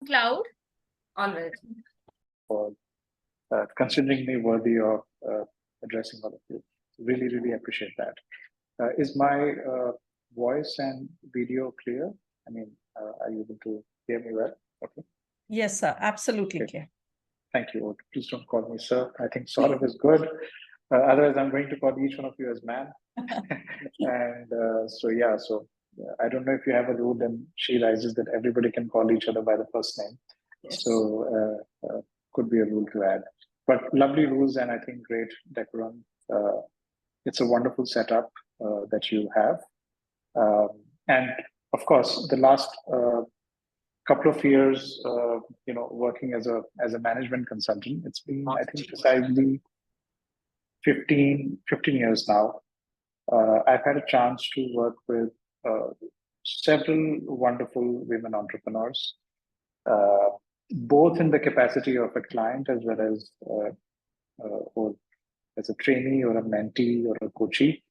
Cloud. Always. For considering me worthy of addressing all of you. Really, really appreciate that. Is my voice and video clear? I mean, are you able to hear me well? Okay. Yes, sir. Absolutely Okay. clear. Thank you. Please don't call me sir. I think Saurav is good. Otherwise, I'm going to call each one of you as man. And so I don't know if you have a rule, and she rises that everybody can call each other by the first name. Yes. So could be a rule to add. But lovely rules, and I think great decorum. It's a wonderful setup that you have. And of course, the last couple of years, working as a management consultant, it's been, I think, precisely 15 years now. I've had a chance to work with several wonderful women entrepreneurs, both in the capacity of a client as well as or as a trainee or a mentee or a coachee.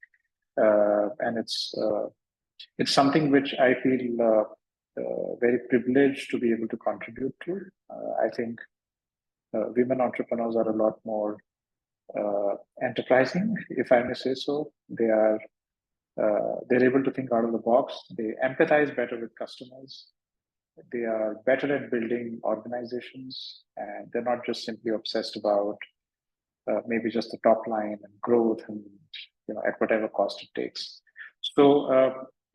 And it's something which I feel very privileged to be able to contribute to. I think women entrepreneurs are a lot more enterprising, if I may say so. They're able to think out of the box. They empathize better with customers. They are better at building organizations, and they're not just simply obsessed about maybe just the top line and growth, and at whatever cost it takes. So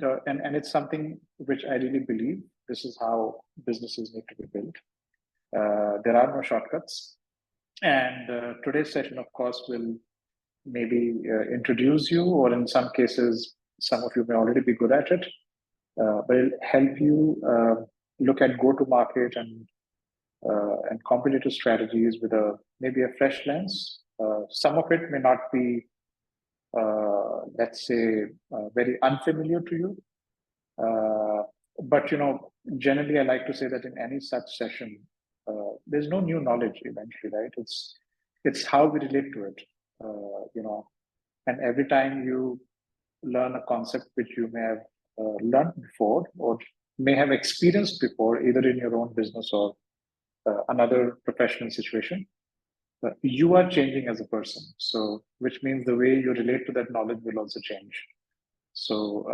and it's something which I really believe this is how businesses need to be built. There are no shortcuts, and today's session, of course, will maybe introduce you, or in some cases, some of you may already be good at it, but it'll help you look at go-to-market and competitive strategies with maybe a fresh lens. Some of it may not be, let's say, very unfamiliar to you. But generally, I like to say that in any such session, there's no new knowledge eventually, right? It's how we relate to it, and every time you learn a concept which you may have learned before or may have experienced before, either in your own business or another professional situation, you are changing as a person. So, which means the way you relate to that knowledge will also change. So,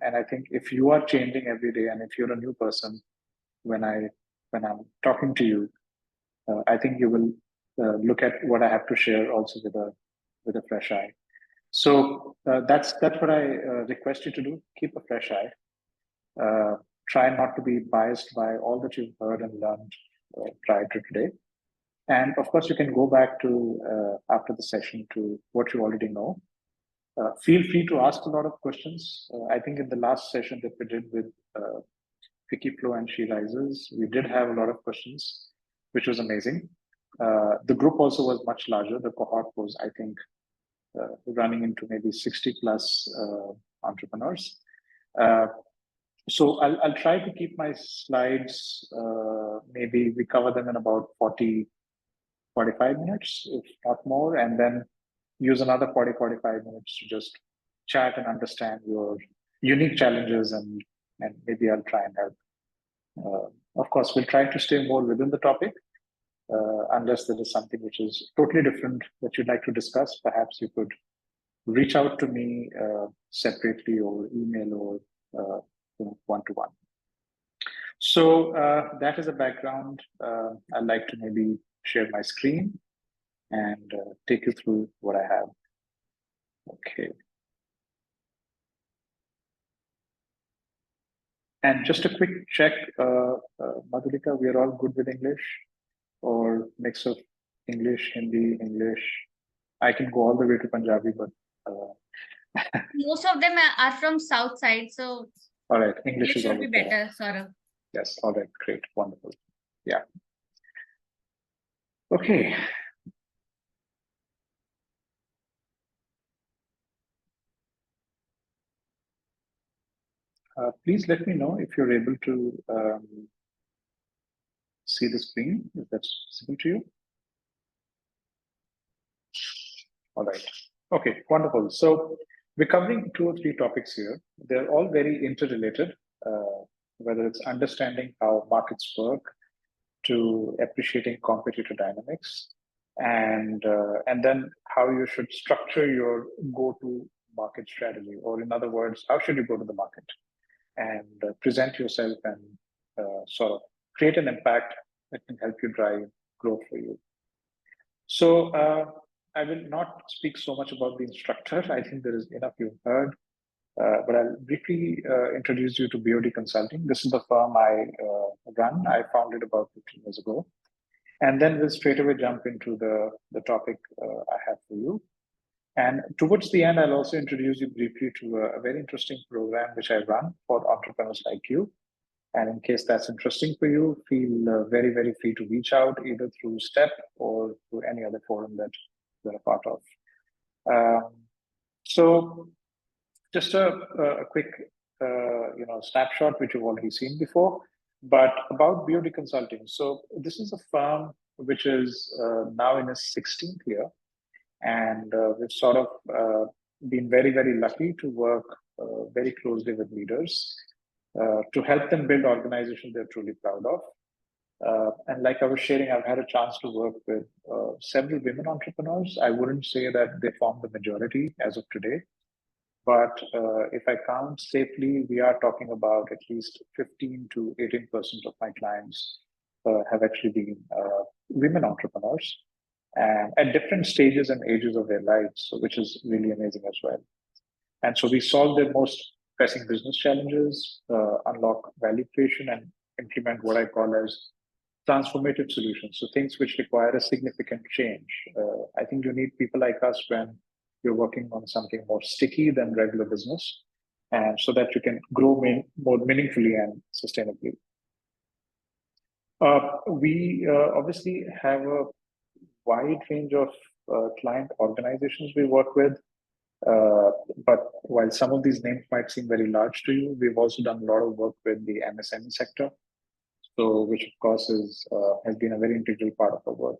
and I think if you are changing every day, and if you're a new person, when I'm talking to you, I think you will look at what I have to share also with a fresh eye. So that's what I request you to do. Keep a fresh eye. Try not to be biased by all that you've heard and learned prior to today. And of course, you can go back to after the session to what you already know. Feel free to ask a lot of questions. I think in the last session that we did with Wikiflow and She Rises, we did have a lot of questions, which was amazing. The group also was much larger. The cohort was, I think, running into maybe 60 plus entrepreneurs. So I'll try to keep my slides, maybe we cover them in about 45 minutes, if not more, and then use another 45 minutes to just chat and understand your unique challenges, and maybe I'll try and help. Of course, we'll try to stay more within the topic, unless there is something which is totally different that you'd like to discuss. Perhaps you could reach out to me separately, or email, or one-to-one. So that is a background. I'd like to maybe share my screen and take you through what I have. Okay. And just a quick check, Madhulika, we are all good with English, or mix of English, Hindi, English? I can go all the way to Punjabi, but Most of them are from South side, so all right, English is should be always better, Saurabh. Yes, all right, great, wonderful. Yeah. Okay. Please let me know if you're able to see the screen, if that's visible to you. All right. Okay, wonderful. So we're covering 2 or 3 topics here. They're all very interrelated. whether it's understanding how markets work, to appreciating competitor dynamics, and then how you should structure your go-to market strategy, or in other words, how should you go to the market and present yourself and sort of create an impact that can help you drive growth for you. So I will not speak so much about the instructor. I think there is enough you've heard. But I'll briefly introduce you to BOD Consulting. This is the firm I run. I founded about 15 years ago. And then we'll straight away jump into the topic I have for you. And towards the end, I'll also introduce you briefly to a very interesting program which I run for entrepreneurs like you. And in case that's interesting for you, feel very, very free to reach out either through STEP or through any other forum that you're a part of. So just a quick snapshot, which you've already seen before, but about BOD Consulting. So this is a firm which is now in its 16th year, and we've sort of been very, very lucky to work very closely with leaders to help them build organizations they're truly proud of. And like I was sharing, I've had a chance to work with several women entrepreneurs. I wouldn't say that they form the majority as of today, but if I count safely, we are talking about at least 15 to 18% of my clients have actually been women entrepreneurs, and at different stages and ages of their lives, which is really amazing as well. And so we solve their most pressing business challenges, unlock value creation, and implement what I call as transformative solutions. So things which require a significant change. I think you need people like us when you're working on something more sticky than regular business, and so that you can grow more meaningfully and sustainably. We obviously have a wide range of client organizations we work with. But while some of these names might seem very large to you, we've also done a lot of work with the MSME sector, so which of course has been a very integral part of our work.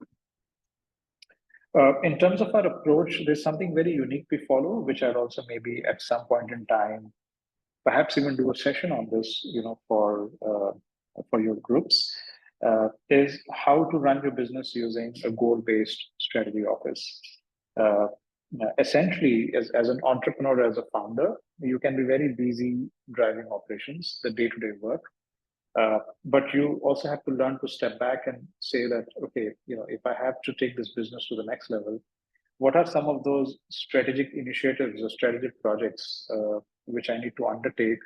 In terms of our approach, there's something very unique we follow, which I'd also maybe at some point in time, perhaps even do a session on this, for your groups, is how to run your business using a goal-based strategy office. Essentially, as an entrepreneur, as a founder, you can be very busy driving operations, the day-to-day work. But you also have to learn to step back and say that, okay, if I have to take this business to the next level, what are some of those strategic initiatives or strategic projects which I need to undertake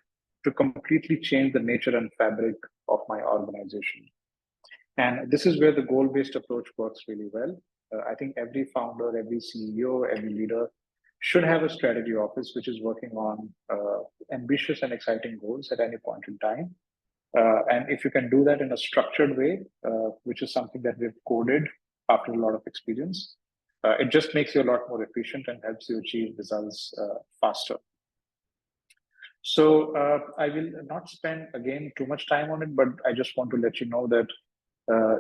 to completely change the nature and fabric of my organization? And this is where the goal-based approach works really well. I think every founder, every CEO, every leader should have a strategy office which is working on ambitious and exciting goals at any point in time. And if you can do that in a structured way, which is something that we've coded after a lot of experience, it just makes you a lot more efficient and helps you achieve results faster. So I will not spend, again, too much time on it, but I just want to let you know that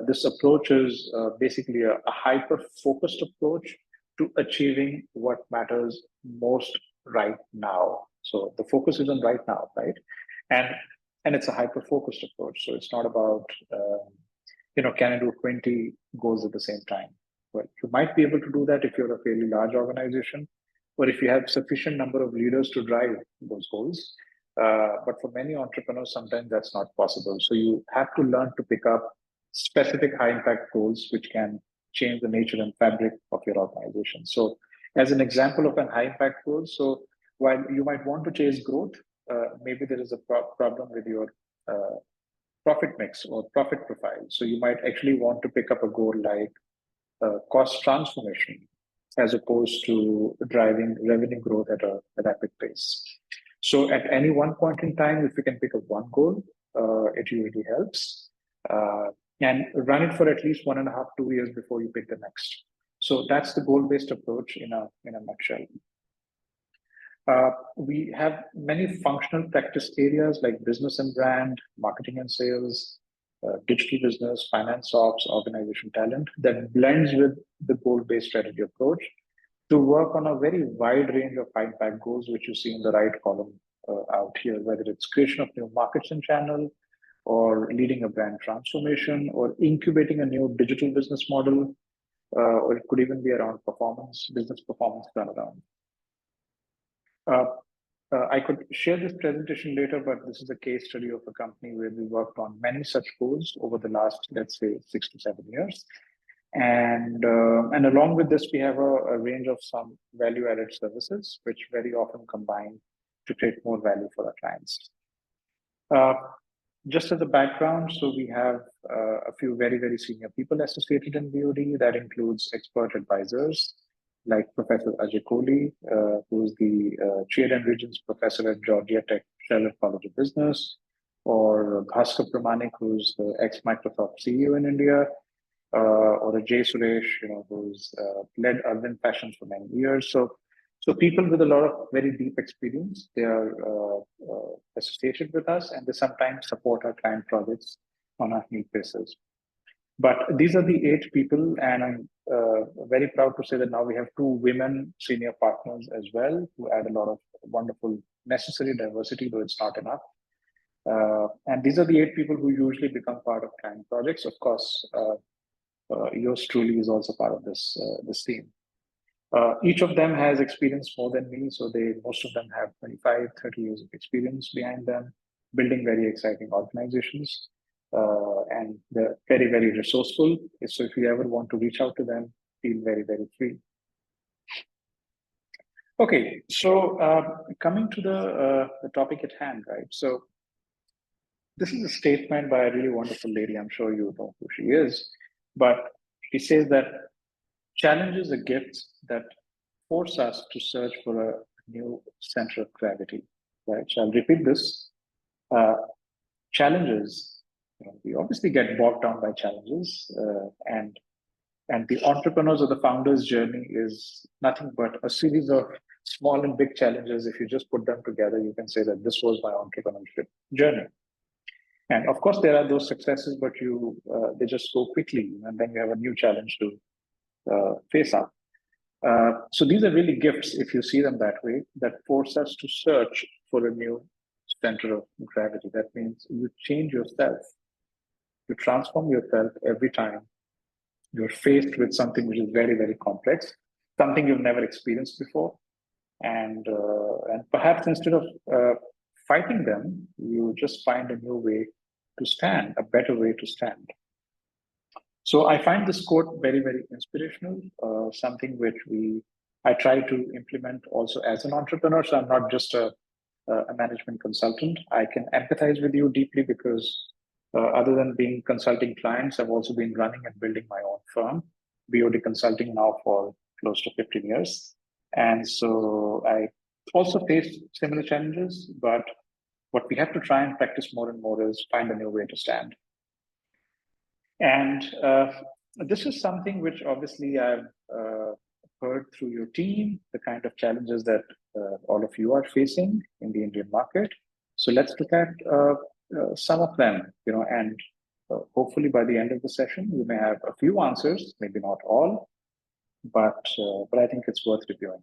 this approach is basically a hyper-focused approach to achieving what matters most right now. So the focus is on right now, right? And it's a hyper-focused approach. So it's not about, can I do 20 goals at the same time? Well, you might be able to do that if you're a fairly large organization, or if you have sufficient number of leaders to drive those goals. But for many entrepreneurs, sometimes that's not possible. So you have to learn to pick up specific high impact goals, which can change the nature and fabric of your organization. So as an example of an high impact goal, so while you might want to chase growth, maybe there is a problem with your profit mix or profit profile. So you might actually want to pick up a goal like cost transformation, as opposed to driving revenue growth at a rapid pace. So at any one point in time, if you can pick up one goal, it usually helps. And run it for at least 1.5, 2 years before you pick the next. So that's the goal-based approach in a nutshell. We have many functional practice areas like business and brand, marketing and sales, digital business, finance ops, organization talent that blends with the goal-based strategy approach to work on a very wide range of high impact goals, which you see in the right column out here, whether it's creation of new markets and channel, or leading a brand transformation, or incubating a new digital business model, or it could even be around business performance turnaround. I could share this presentation later, but this is a case study of a company where we worked on many such goals over the last, let's say, 6 to 7 years. And along with this, we have a range of some value-added services, which very often combine to create more value for our clients. Just as a background, so we have a few very, very senior people associated in BOD. That includes expert advisors like Professor Ajay Kohli, who is the Chair and Regents Professor at Georgia Tech Scheller College of Business, or Bhaskar Pramanik, who's the ex-Microsoft CEO in India, or Jay Suresh, who's led Arvind Fashions for many years. So people with a lot of very deep experience, they are associated with us, and they sometimes support our client projects on a need basis. But these are the 8 people, and I'm very proud to say that now we have 2 women senior partners as well, who add a lot of wonderful necessary diversity, though it's not enough. And these are the 8 people who usually become part of client projects. Of course, yours truly is also part of this team. Each of them has experience more than me, so most of them have 25, 30 years of experience behind them, building very exciting organizations. And they're very, very resourceful. So if you ever want to reach out to them, feel very, very free. Okay, so coming to the topic at hand, right? So this is a statement by a really wonderful lady. I'm sure you know who she is, but she says that challenges are gifts that force us to search for a new center of gravity, right? So I'll repeat this. Challenges, we obviously get bogged down by challenges, and the entrepreneurs or the founders' journey is nothing but a series of small and big challenges. If you just put them together, you can say that this was my entrepreneurship journey. And of course, there are those successes, but they just go quickly, and then you have a new challenge to face up. So these are really gifts, if you see them that way, that force us to search for a new center of gravity. That means you change yourself, you transform yourself every time you're faced with something which is very, very complex, something you've never experienced before. And perhaps instead of fighting them, you just find a new way to stand, a better way to stand. So I find this quote very, very inspirational, something which I try to implement also as an entrepreneur. So I'm not just a management consultant. I can empathize with you deeply because other than being consulting clients, I've also been running and building my own firm, BOD Consulting, now for close to 15 years. And so I also faced similar challenges, but what we have to try and practice more and more is find a new way to stand. And this is something which obviously I've heard through your team, the kind of challenges that all of you are facing in the Indian market. So let's look at some of them, and hopefully by the end of the session, you may have a few answers, maybe not all, but I think it's worth reviewing.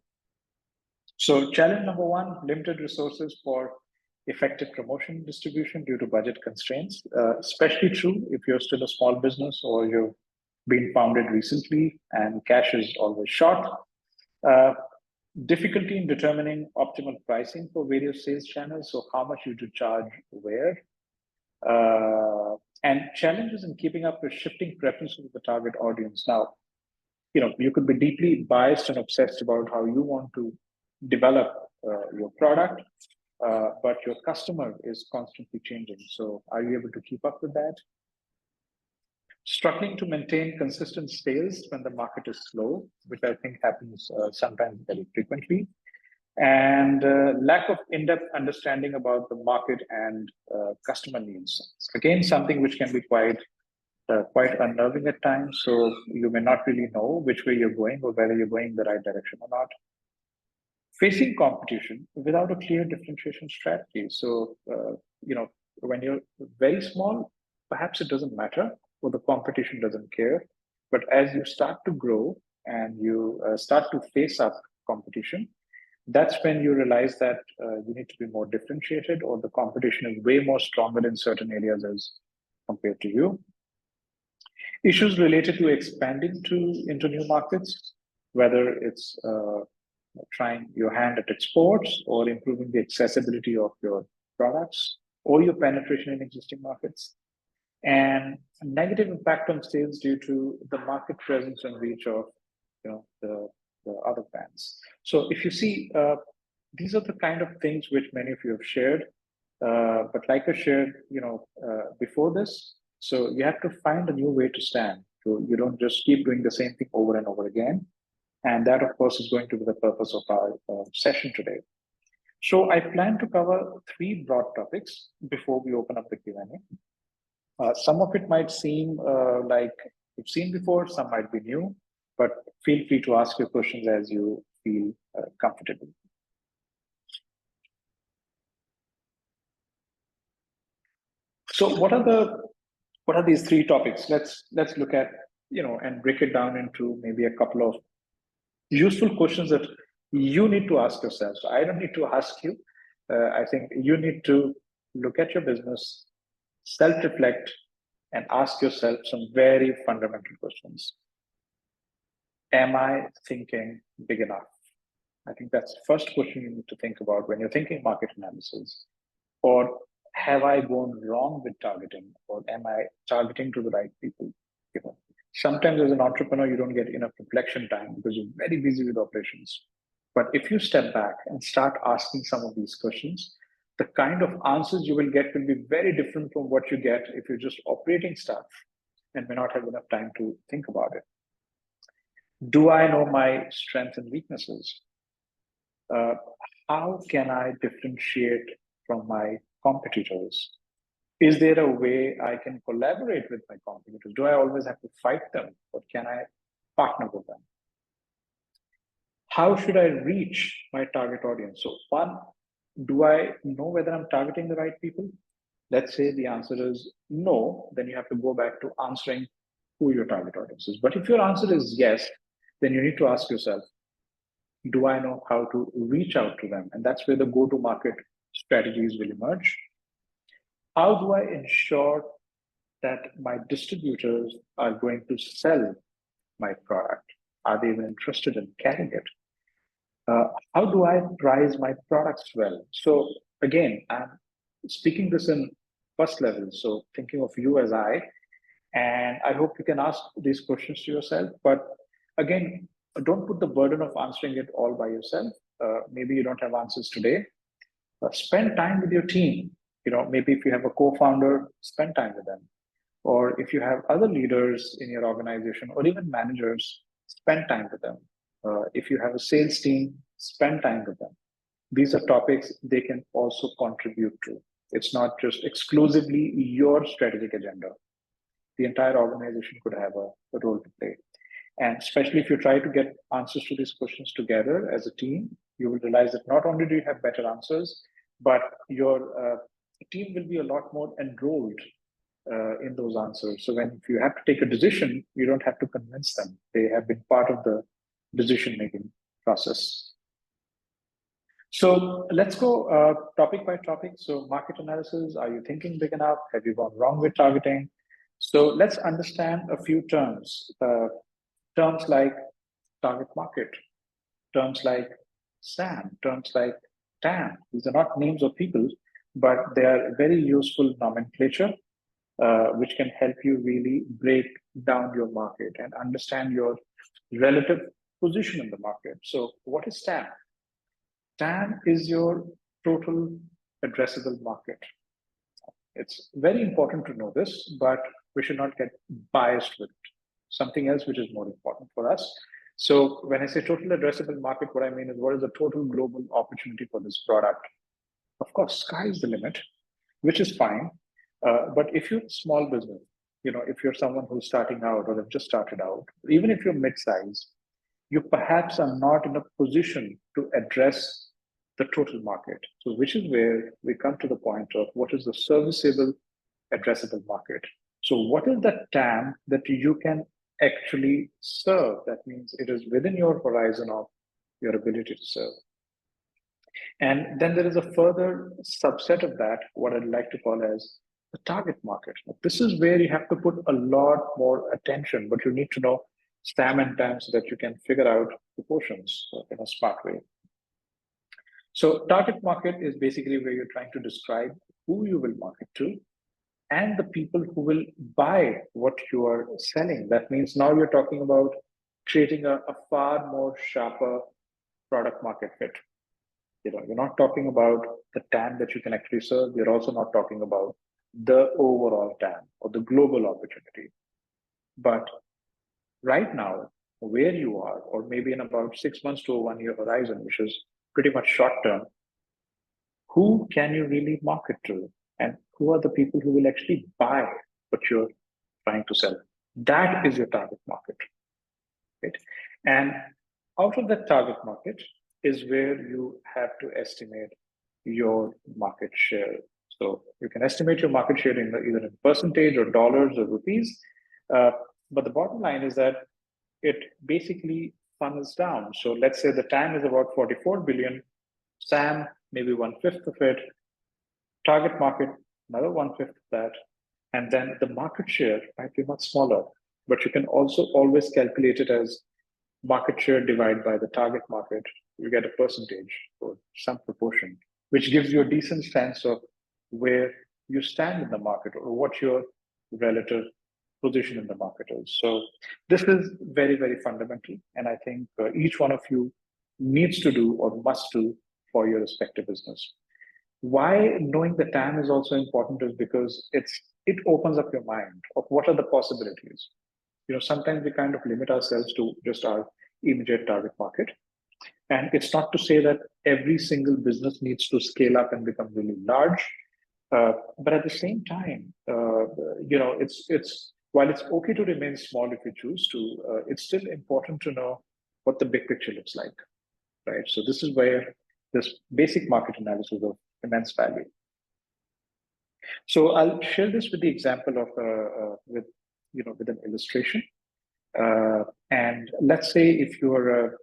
So challenge number 1, limited resources for effective promotion distribution due to budget constraints, especially true if you're still a small business or you've been founded recently and cash is always short. Difficulty in determining optimal pricing for various sales channels, so how much you should charge where. And challenges in keeping up with shifting preferences of the target audience. Now, you could be deeply biased and obsessed about how you want to develop your product, but your customer is constantly changing. So are you able to keep up with that? Struggling to maintain consistent sales when the market is slow, which I think happens sometimes very frequently. And lack of in-depth understanding about the market and customer needs. Again, something which can be quite unnerving at times. So you may not really know which way you're going or whether you're going in the right direction or not. Facing competition without a clear differentiation strategy. So, when you're very small, perhaps it doesn't matter, or the competition doesn't care. But as you start to grow and you start to face up competition, that's when you realize that you need to be more differentiated, or the competition is way more stronger in certain areas as compared to you. Issues related to expanding into new markets, whether it's trying your hand at exports or improving the accessibility of your products or your penetration in existing markets, and negative impact on sales due to the market presence and reach of the other brands. So if you see, these are the kind of things which many of you have shared, but like I shared, before this, so you have to find a new way to stand. So you don't just keep doing the same thing over and over again. And that, of course, is going to be the purpose of our session today. So I plan to cover 3 broad topics before we open up the Q&A. Some of it might seem like you've seen before, some might be new, but feel free to ask your questions as you feel comfortable. So what are these 3 topics? Let's look at, and break it down into maybe a couple of useful questions that you need to ask yourself. So I don't need to ask you. I think you need to look at your business, self-reflect, and ask yourself some very fundamental questions. Am I thinking big enough? I think that's the first question you need to think about when you're thinking market analysis. Or have I gone wrong with targeting? Or am I targeting to the right people? Sometimes as an entrepreneur, you don't get enough reflection time because you're very busy with operations. But if you step back and start asking some of these questions, the kind of answers you will get will be very different from what you get if you're just operating stuff and may not have enough time to think about it. Do I know my strengths and weaknesses? How can I differentiate from my competitors? Is there a way I can collaborate with my competitors? Do I always have to fight them, or can I partner with them? How should I reach my target audience? So 1, do I know whether I'm targeting the right people? Let's say the answer is no, then you have to go back to answering who your target audience is. But if your answer is yes, then you need to ask yourself, do I know how to reach out to them? And that's where the go-to-market strategies will emerge. How do I ensure that my distributors are going to sell my product? Are they even interested in carrying it? How do I price my products well? So again, I'm speaking this in first level, so thinking of you as I, and I hope you can ask these questions to yourself. But again, don't put the burden of answering it all by yourself. Maybe you don't have answers today. Spend time with your team. Maybe if you have a co-founder, spend time with them. Or if you have other leaders in your organization or even managers, spend time with them. If you have a sales team, spend time with them. These are topics they can also contribute to. It's not just exclusively your strategic agenda. The entire organization could have a role to play. And especially if you try to get answers to these questions together as a team, you will realize that not only do you have better answers, but your team will be a lot more enrolled in those answers. So if you have to take a decision, you don't have to convince them. They have been part of the decision-making process. So let's go topic by topic. So market analysis, are you thinking big enough? Have you gone wrong with targeting? So let's understand a few terms. Terms like target market, terms like SAM, terms like TAM. These are not names of people, but they are very useful nomenclature, which can help you really break down your market and understand your relative position in the market. So what is TAM? TAM is your total addressable market. It's very important to know this, but we should not get biased with it. Something else which is more important for us. So when I say total addressable market, what I mean is what is the total global opportunity for this product? Of course, sky is the limit, which is fine. But if you're a small business, if you're someone who's starting out or have just started out, even if you're mid-size, you perhaps are not in a position to address the total market. So which is where we come to the point of what is the serviceable addressable market. So what is that TAM that you can actually serve? That means it is within your horizon of your ability to serve. And then there is a further subset of that, what I'd like to call as the target market. This is where you have to put a lot more attention, but you need to know SAM and TAM so that you can figure out proportions in a smart way. So target market is basically where you're trying to describe who you will market to and the people who will buy what you are selling. That means now you're talking about creating a far more sharper product market fit. You're not talking about the TAM that you can actually serve. You're also not talking about the overall TAM or the global opportunity. But right now, where you are, or maybe in about 6 months to a 1 year horizon, which is pretty much short term, who can you really market to? And who are the people who will actually buy what you're trying to sell? That is your target market, right? And out of that target market is where you have to estimate your market share. So you can estimate your market share in either in percentage or dollars or rupees. But the bottom line is that it basically funnels down. So let's say the TAM is about 44 billion, SAM maybe 1/5 of it, target market another 1/5 of that, and then the market share might be much smaller. But you can also always calculate it as market share divided by the target market. You get a percentage or some proportion, which gives you a decent sense of where you stand in the market or what your relative position in the market is. So this is very, very fundamental. And I think each one of you needs to do or must do for your respective business. Why knowing the TAM is also important is because it opens up your mind of what are the possibilities. Sometimes we kind of limit ourselves to just our immediate target market. And it's not to say that every single business needs to scale up and become really large. But at the same time, it's while it's okay to remain small if you choose to, it's still important to know what the big picture looks like, right? So this is where this basic market analysis of immense value. So I'll share this with the example of with an illustration. And let's say if you're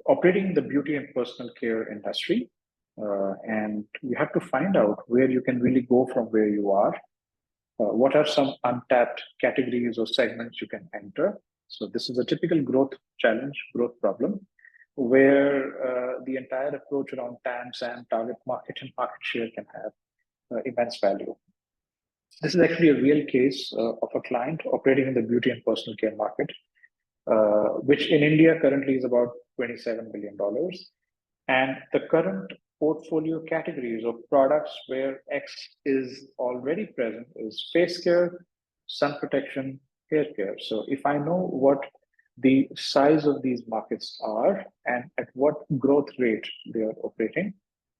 operating in the beauty and personal care industry, and you have to find out where you can really go from where you are. What are some untapped categories or segments you can enter? So this is a typical growth challenge, growth problem, where the entire approach around TAM, SAM, target market, and market share can have immense value. This is actually a real case of a client operating in the beauty and personal care market, which in India currently is about $27 billion. And the current portfolio categories of products where X is already present is face care, sun protection, hair care. So if I know what the size of these markets are and at what growth rate they are operating,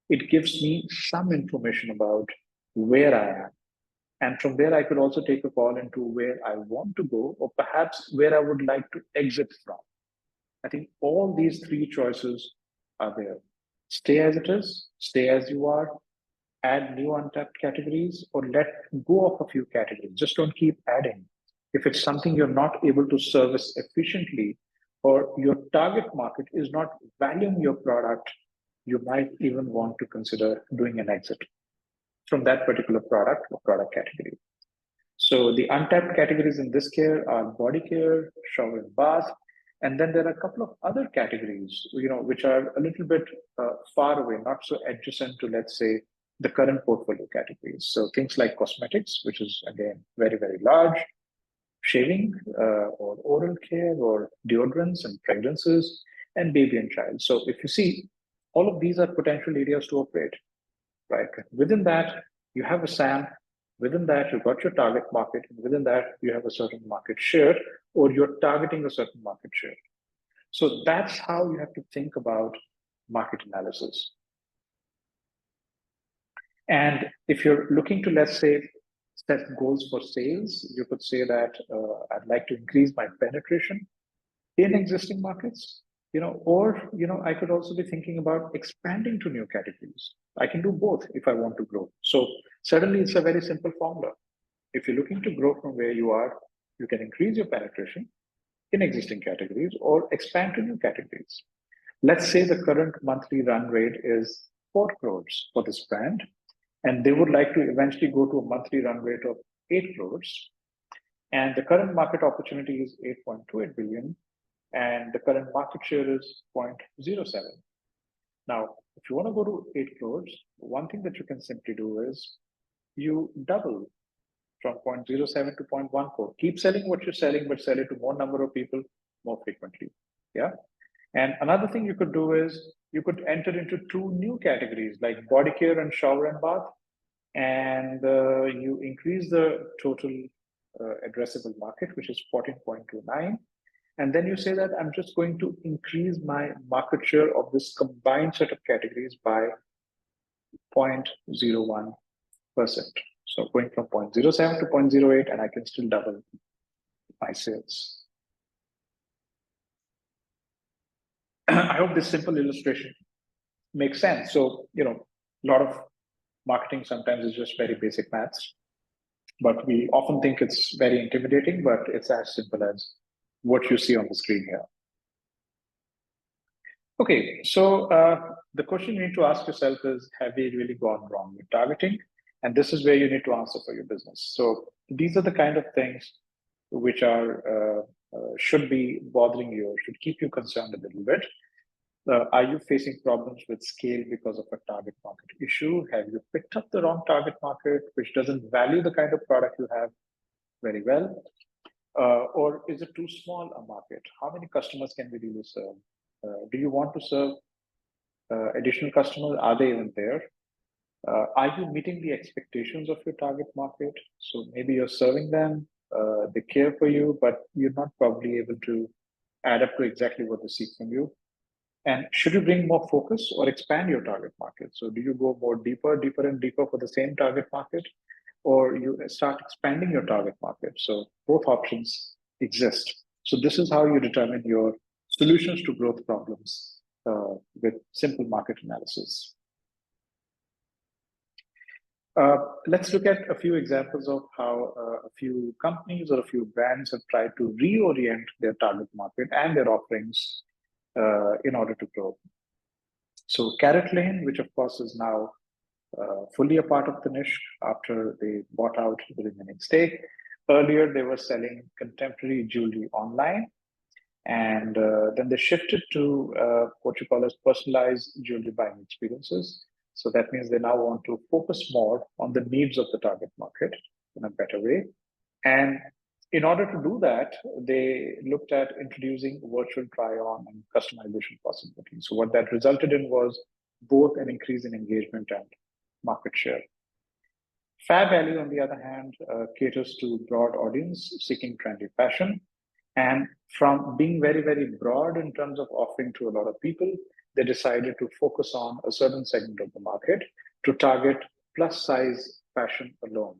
it gives me some information about where I am. And from there, I could also take a call into where I want to go, or perhaps where I would like to exit from. I think all these three choices are there. Stay as it is, stay as you are, add new untapped categories, or let go of a few categories. Just don't keep adding. If it's something you're not able to service efficiently, or your target market is not valuing your product, you might even want to consider doing an exit from that particular product or product category. So the untapped categories in this care are body care, shower and bath, and then there are a couple of other categories, which are a little bit far away, not so adjacent to, let's say, the current portfolio categories. So things like cosmetics, which is again very, very large, shaving or oral care or deodorants and fragrances, and baby and child. So if you see, all of these are potential areas to operate, right? Within that, you have a SAM. Within that, you've got your target market. And within that, you have a certain market share, or you're targeting a certain market share. So that's how you have to think about market analysis. And if you're looking to, let's say, set goals for sales, you could say that I'd like to increase my penetration in existing markets, or, I could also be thinking about expanding to new categories. I can do both if I want to grow. So suddenly it's a very simple formula. If you're looking to grow from where you are, you can increase your penetration in existing categories or expand to new categories. Let's say the current monthly run rate is 4 crores for this brand, and they would like to eventually go to a monthly run rate of 8 crores. And the current market opportunity is 8.28 billion, and the current market share is 0.07. Now, if you want to go to 8 crores, one thing that you can simply do is you double from 0.07 to 0.14. Keep selling what you're selling, but sell it to more number of people more frequently. Yeah. And another thing you could do is you could enter into 2 new categories like body care and shower and bath, and you increase the total addressable market, which is 14.29. And then you say that I'm just going to increase my market share of this combined set of categories by 0.01%. So going from 0.07 to 0.08, and I can still double my sales. I hope this simple illustration makes sense. So, a lot of marketing sometimes is just very basic maths, but we often think it's very intimidating, but it's as simple as what you see on the screen here. Okay, so the question you need to ask yourself is, have we really gone wrong with targeting? And this is where you need to answer for your business. So these are the kind of things which are should be bothering you, or should keep you concerned a little bit. Are you facing problems with scale because of a target market issue? Have you picked up the wrong target market, which doesn't value the kind of product you have very well? Or is it too small a market? How many customers can we really serve? Do you want to serve additional customers? Are they even there? Are you meeting the expectations of your target market? So maybe you're serving them, they care for you, but you're not probably able to add up to exactly what they seek from you. And should you bring more focus or expand your target market? So do you go more deeper and deeper for the same target market, or you start expanding your target market? So both options exist. So this is how you determine your solutions to growth problems with simple market analysis. Let's look at a few examples of how a few companies or a few brands have tried to reorient their target market and their offerings in order to grow. So CaratLane, which of course is now fully a part of the niche after they bought out the remaining stake. Earlier, they were selling contemporary jewelry online, and then they shifted to what you call as personalized jewelry buying experiences. So that means they now want to focus more on the needs of the target market in a better way. And in order to do that, they looked at introducing virtual try-on and customization possibilities. So what that resulted in was both an increase in engagement and market share. Fab Value, on the other hand, caters to broad audience seeking trendy fashion. And from being very, very broad in terms of offering to a lot of people, they decided to focus on a certain segment of the market to target plus size fashion alone,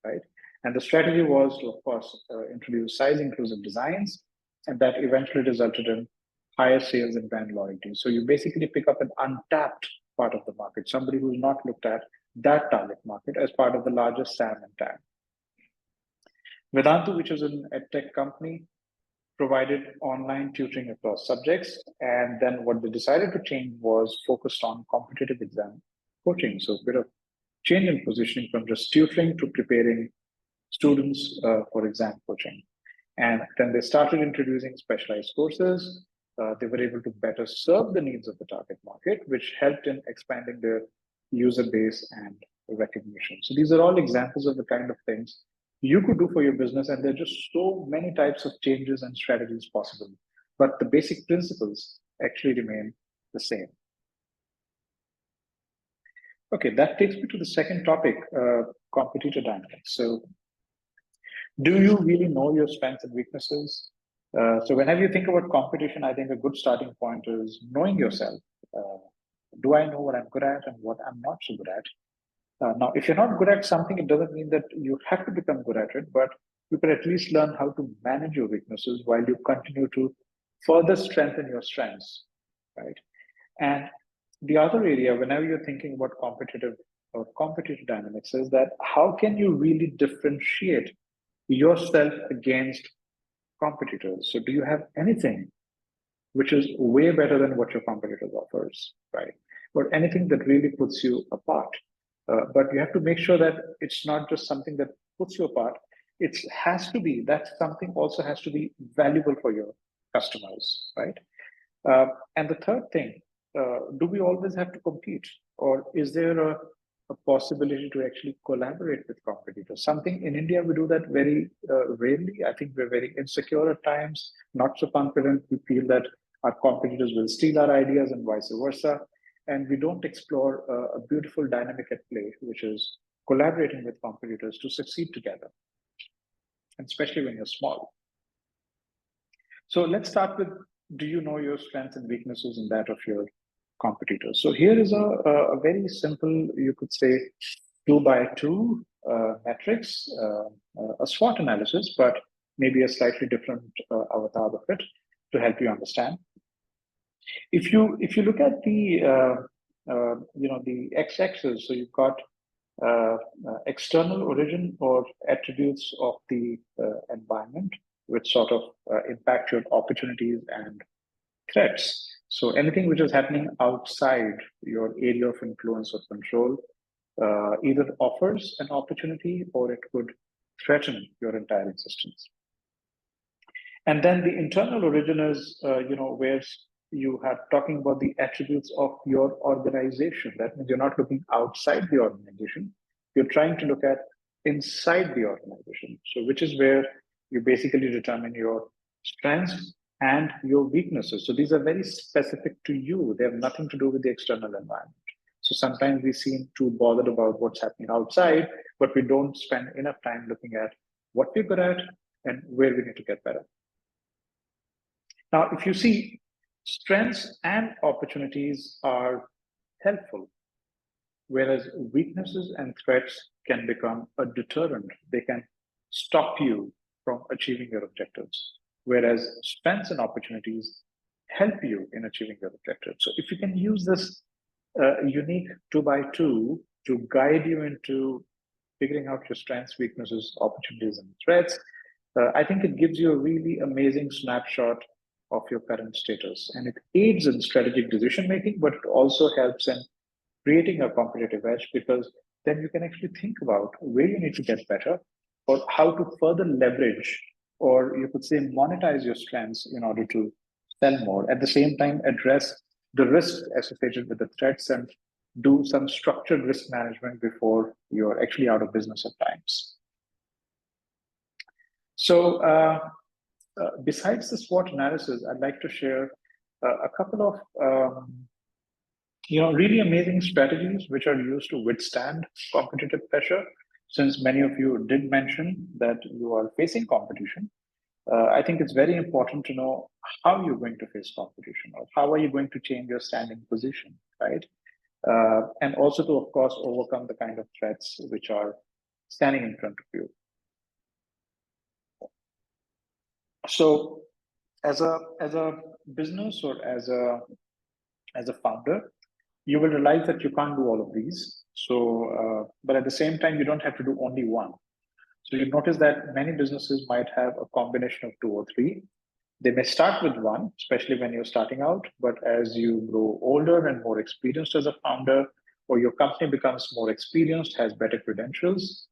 right? And the strategy was to, of course, introduce size inclusive designs, and that eventually resulted in higher sales and brand loyalty. So you basically pick up an untapped part of the market, somebody who's not looked at that target market as part of the larger SAM and TAM. Vedantu, which is an edtech company, provided online tutoring across subjects. And then what they decided to change was focused on competitive exam coaching. So a bit of change in positioning from just tutoring to preparing students for exam coaching. And then they started introducing specialized courses. They were able to better serve the needs of the target market, which helped in expanding their user base and recognition. So these are all examples of the kind of things you could do for your business. And there are just so many types of changes and strategies possible. But the basic principles actually remain the same. Okay, that takes me to the second topic, competitor dynamics. So do you really know your strengths and weaknesses? So whenever you think about competition, I think a good starting point is knowing yourself. Do I know what I'm good at and what I'm not so good at? Now, if you're not good at something, it doesn't mean that you have to become good at it, but you can at least learn how to manage your weaknesses while you continue to further strengthen your strengths, right? And the other area, whenever you're thinking about competitive dynamics, is that how can you really differentiate yourself against competitors? So do you have anything which is way better than what your competitors offers, right? Or anything that really puts you apart. But you have to make sure that it's not just something that puts you apart. It has to be that something also has to be valuable for your customers, right? And the third thing, do we always have to compete, or is there a possibility to actually collaborate with competitors? Something in India we do that very rarely. I think we're very insecure at times, not so confident. We feel that our competitors will steal our ideas and vice versa, and we don't explore a beautiful dynamic at play, which is collaborating with competitors to succeed together, and especially when you're small. So let's start with, do you know your strengths and weaknesses in that of your competitors? So here is a very simple, you could say, 2x2 metrics, a SWOT analysis, but maybe a slightly different avatar of it to help you understand. If you look at the the x-axis, so you've got external origin or attributes of the environment, which sort of impact your opportunities and threats. So anything which is happening outside your area of influence or control either offers an opportunity or it could threaten your entire existence. And then the internal origin is, where you are talking about the attributes of your organization. That means you're not looking outside the organization. You're trying to look at inside the organization. So which is where you basically determine your strengths and your weaknesses. So these are very specific to you. They have nothing to do with the external environment. So sometimes we seem too bothered about what's happening outside, but we don't spend enough time looking at what we're good at and where we need to get better. Now, if you see, strengths and opportunities are helpful, whereas weaknesses and threats can become a deterrent. They can stop you from achieving your objectives, whereas strengths and opportunities help you in achieving your objectives. So if you can use this unique 2x2 to guide you into figuring out your strengths, weaknesses, opportunities, and threats, I think it gives you a really amazing snapshot of your current status. And it aids in strategic decision making, but it also helps in creating a competitive edge, because then you can actually think about where you need to get better or how to further leverage, or you could say monetize your strengths in order to sell more. At the same time, address the risks associated with the threats and do some structured risk management before you're actually out of business at times. So besides the SWOT analysis, I'd like to share a couple of really amazing strategies which are used to withstand competitive pressure. Since many of you did mention that you are facing competition, I think it's very important to know how you're going to face competition, or how are you going to change your standing position, right? And also to, of course, overcome the kind of threats which are standing in front of you. So as a business or as a founder, you will realize that you can't do all of these. So, but at the same time, you don't have to do only one. So you notice that many businesses might have a combination of 2 or 3. They may start with one, especially when you're starting out, but as you grow older and more experienced as a founder, or your company becomes more experienced, has better credentials,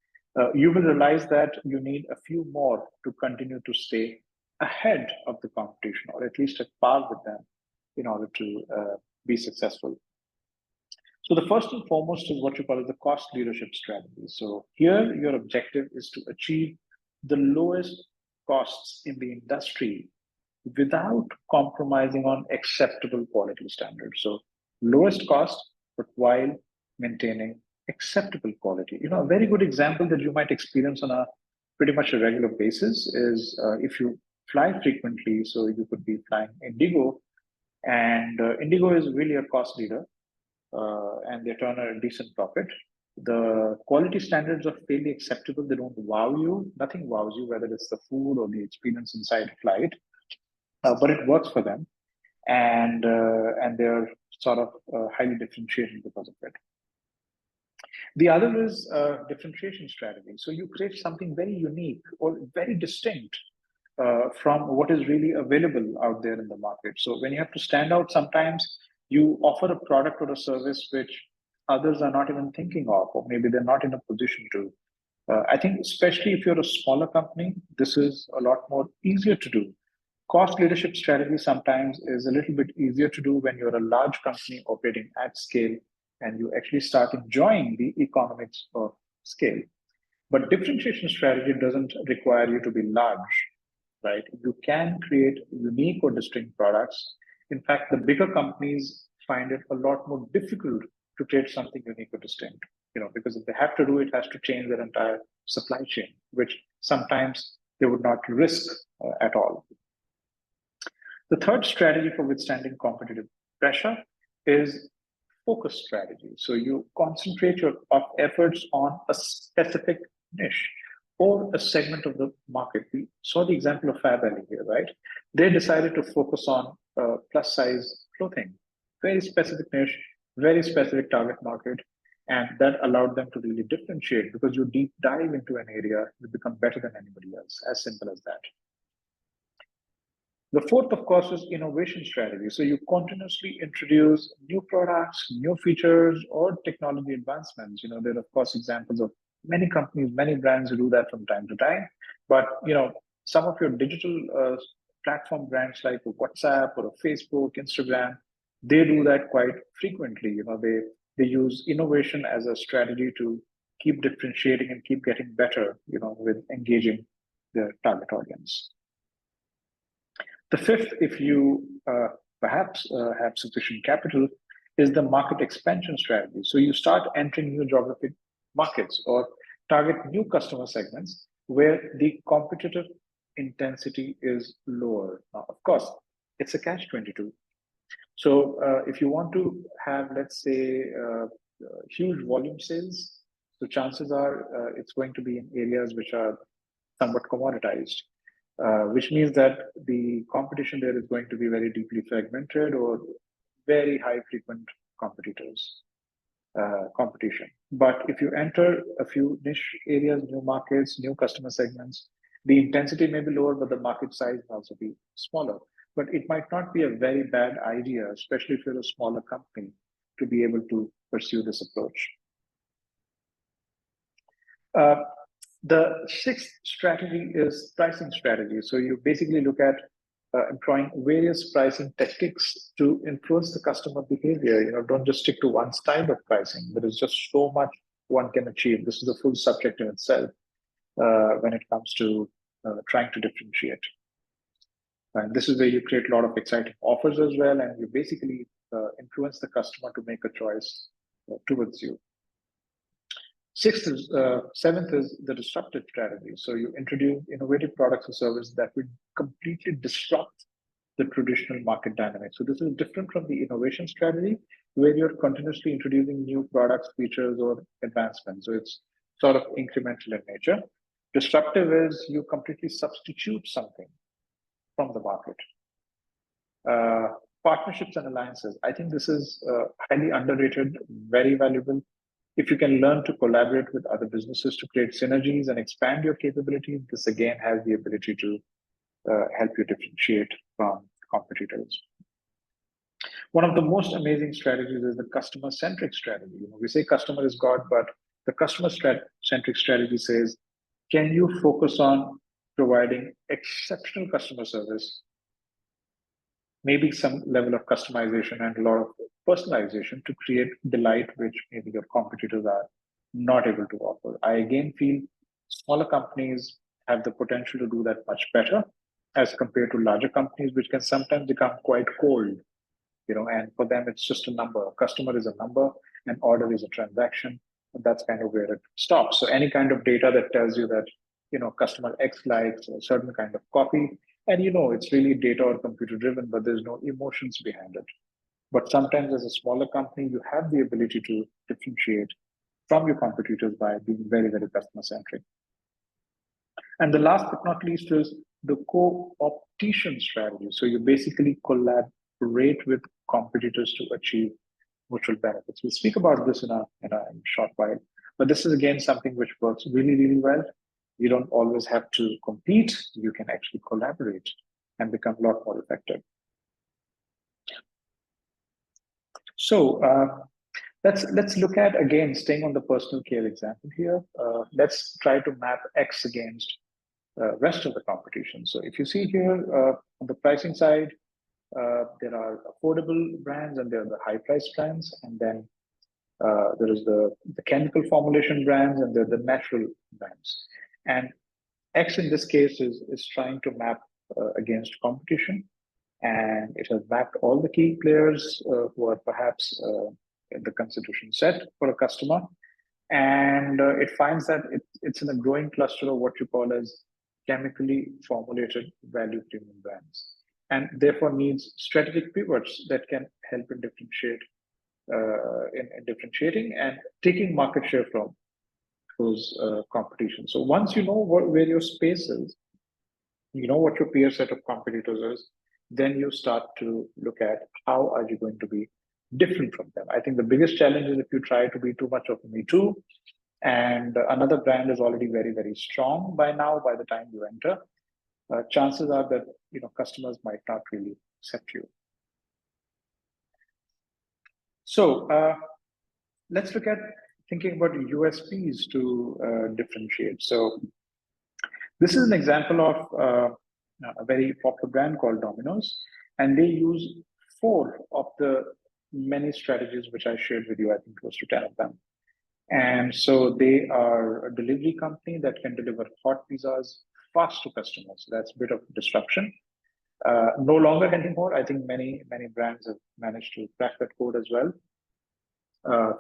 you will realize that you need a few more to continue to stay ahead of the competition, or at least at par with them, in order to be successful. So the first and foremost is what you call the cost leadership strategy. So here your objective is to achieve the lowest costs in the industry without compromising on acceptable quality standards. So lowest cost, but while maintaining acceptable quality. A very good example that you might experience on a pretty much a regular basis is if you fly frequently. So you could be flying Indigo, and Indigo is really a cost leader. And they turn a decent profit. The quality standards are fairly acceptable. They don't wow you. Nothing wows you, whether it's the food or the experience inside a flight, but it works for them, and they're sort of highly differentiated because of it. The other is differentiation strategy. So you create something very unique or very distinct from what is really available out there in the market. So when you have to stand out, sometimes you offer a product or a service which others are not even thinking of, or maybe they're not in a position to. I think, especially if you're a smaller company, this is a lot more easier to do. Cost leadership strategy sometimes is a little bit easier to do when you're a large company operating at scale and you actually start enjoying the economics of scale. But differentiation strategy doesn't require you to be large, right? You can create unique or distinct products. In fact, the bigger companies find it a lot more difficult to create something unique or distinct, because if they have to do it, has to change their entire supply chain, which sometimes they would not risk at all. The third strategy for withstanding competitive pressure is focus strategy. So you concentrate your efforts on a specific niche or a segment of the market. We saw the example of Fabelli here, right? They decided to focus on plus size clothing, very specific niche, very specific target market. And that allowed them to really differentiate, because you deep dive into an area, you become better than anybody else, as simple as that. The fourth, of course, is innovation strategy. So you continuously introduce new products, new features, or technology advancements. There are, of course, examples of many companies, many brands who do that from time to time. But, some of your digital platform brands like WhatsApp or Facebook, Instagram, they do that quite frequently. They use innovation as a strategy to keep differentiating and keep getting better, with engaging their target audience. The fifth, if you perhaps have sufficient capital, is the market expansion strategy. So you start entering new geographic markets or target new customer segments where the competitive intensity is lower. Now, of course, it's a catch-22. So if you want to have, let's say, huge volume sales, the chances are it's going to be in areas which are somewhat commoditized. Which means that the competition there is going to be very deeply fragmented or very high frequent competition. But if you enter a few niche areas, new markets, new customer segments, the intensity may be lower, but the market size may also be smaller. But it might not be a very bad idea, especially if you're a smaller company, to be able to pursue this approach. The sixth strategy is pricing strategy. So you basically look at employing various pricing techniques to influence the customer behavior. Don't just stick to one style of pricing. There is just so much one can achieve. This is a full subject in itself when it comes to trying to differentiate. And this is where you create a lot of exciting offers as well, and you basically influence the customer to make a choice towards you. Seventh is the disruptive strategy. So you introduce innovative products and services that will completely disrupt the traditional market dynamics. So this is different from the innovation strategy, where you're continuously introducing new products, features, or advancements. So it's sort of incremental in nature. Disruptive is you completely substitute something from the market. Partnerships and alliances. I think this is highly underrated, very valuable. If you can learn to collaborate with other businesses to create synergies and expand your capabilities, this again has the ability to help you differentiate from competitors. One of the most amazing strategies is the customer-centric strategy. We say customer is God, but the customer-centric strategy says, can you focus on providing exceptional customer service, maybe some level of customization and a lot of personalization to create delight, which maybe your competitors are not able to offer. I again feel smaller companies have the potential to do that much better as compared to larger companies, which can sometimes become quite cold, and for them, it's just a number. A customer is a number, an order is a transaction, and that's kind of where it stops. So any kind of data that tells you that, customer X likes a certain kind of coffee, and it's really data or computer driven, but there's no emotions behind it. But sometimes as a smaller company, you have the ability to differentiate from your competitors by being very, very customer centric. And the last but not least is the co-opetition strategy. So you basically collaborate with competitors to achieve mutual benefits. We'll speak about this in a short while, but this is again something which works really, really well. You don't always have to compete. You can actually collaborate and become a lot more effective. So let's look at, again, staying on the personal care example here. Let's try to map X against rest of the competition. So if you see here on the pricing side, there are affordable brands and there are the high price brands, and then there is the chemical formulation brands and there are the natural brands. And X in this case is trying to map against competition, and it has mapped all the key players who are perhaps in the constitution set for a customer. And it finds that it's in a growing cluster of what you call as chemically formulated value premium brands, and therefore needs strategic pivots that can help in differentiate in differentiating and taking market share from those competition. So once you know where your space is, you know what your peer set of competitors is, then you start to look at how are you going to be different from them. I think the biggest challenge is if you try to be too much of a me too, and another brand is already very, very strong by now, by the time you enter, chances are that customers might not really accept you. So let's look at thinking about USPs to differentiate. So this is an example of a very popular brand called Domino's, and they use 4 of the many strategies which I shared with you, I think close to 10 of them. And so they are a delivery company that can deliver hot pizzas fast to customers. So that's a bit of disruption. No longer anymore. I think many brands have managed to crack that code as well.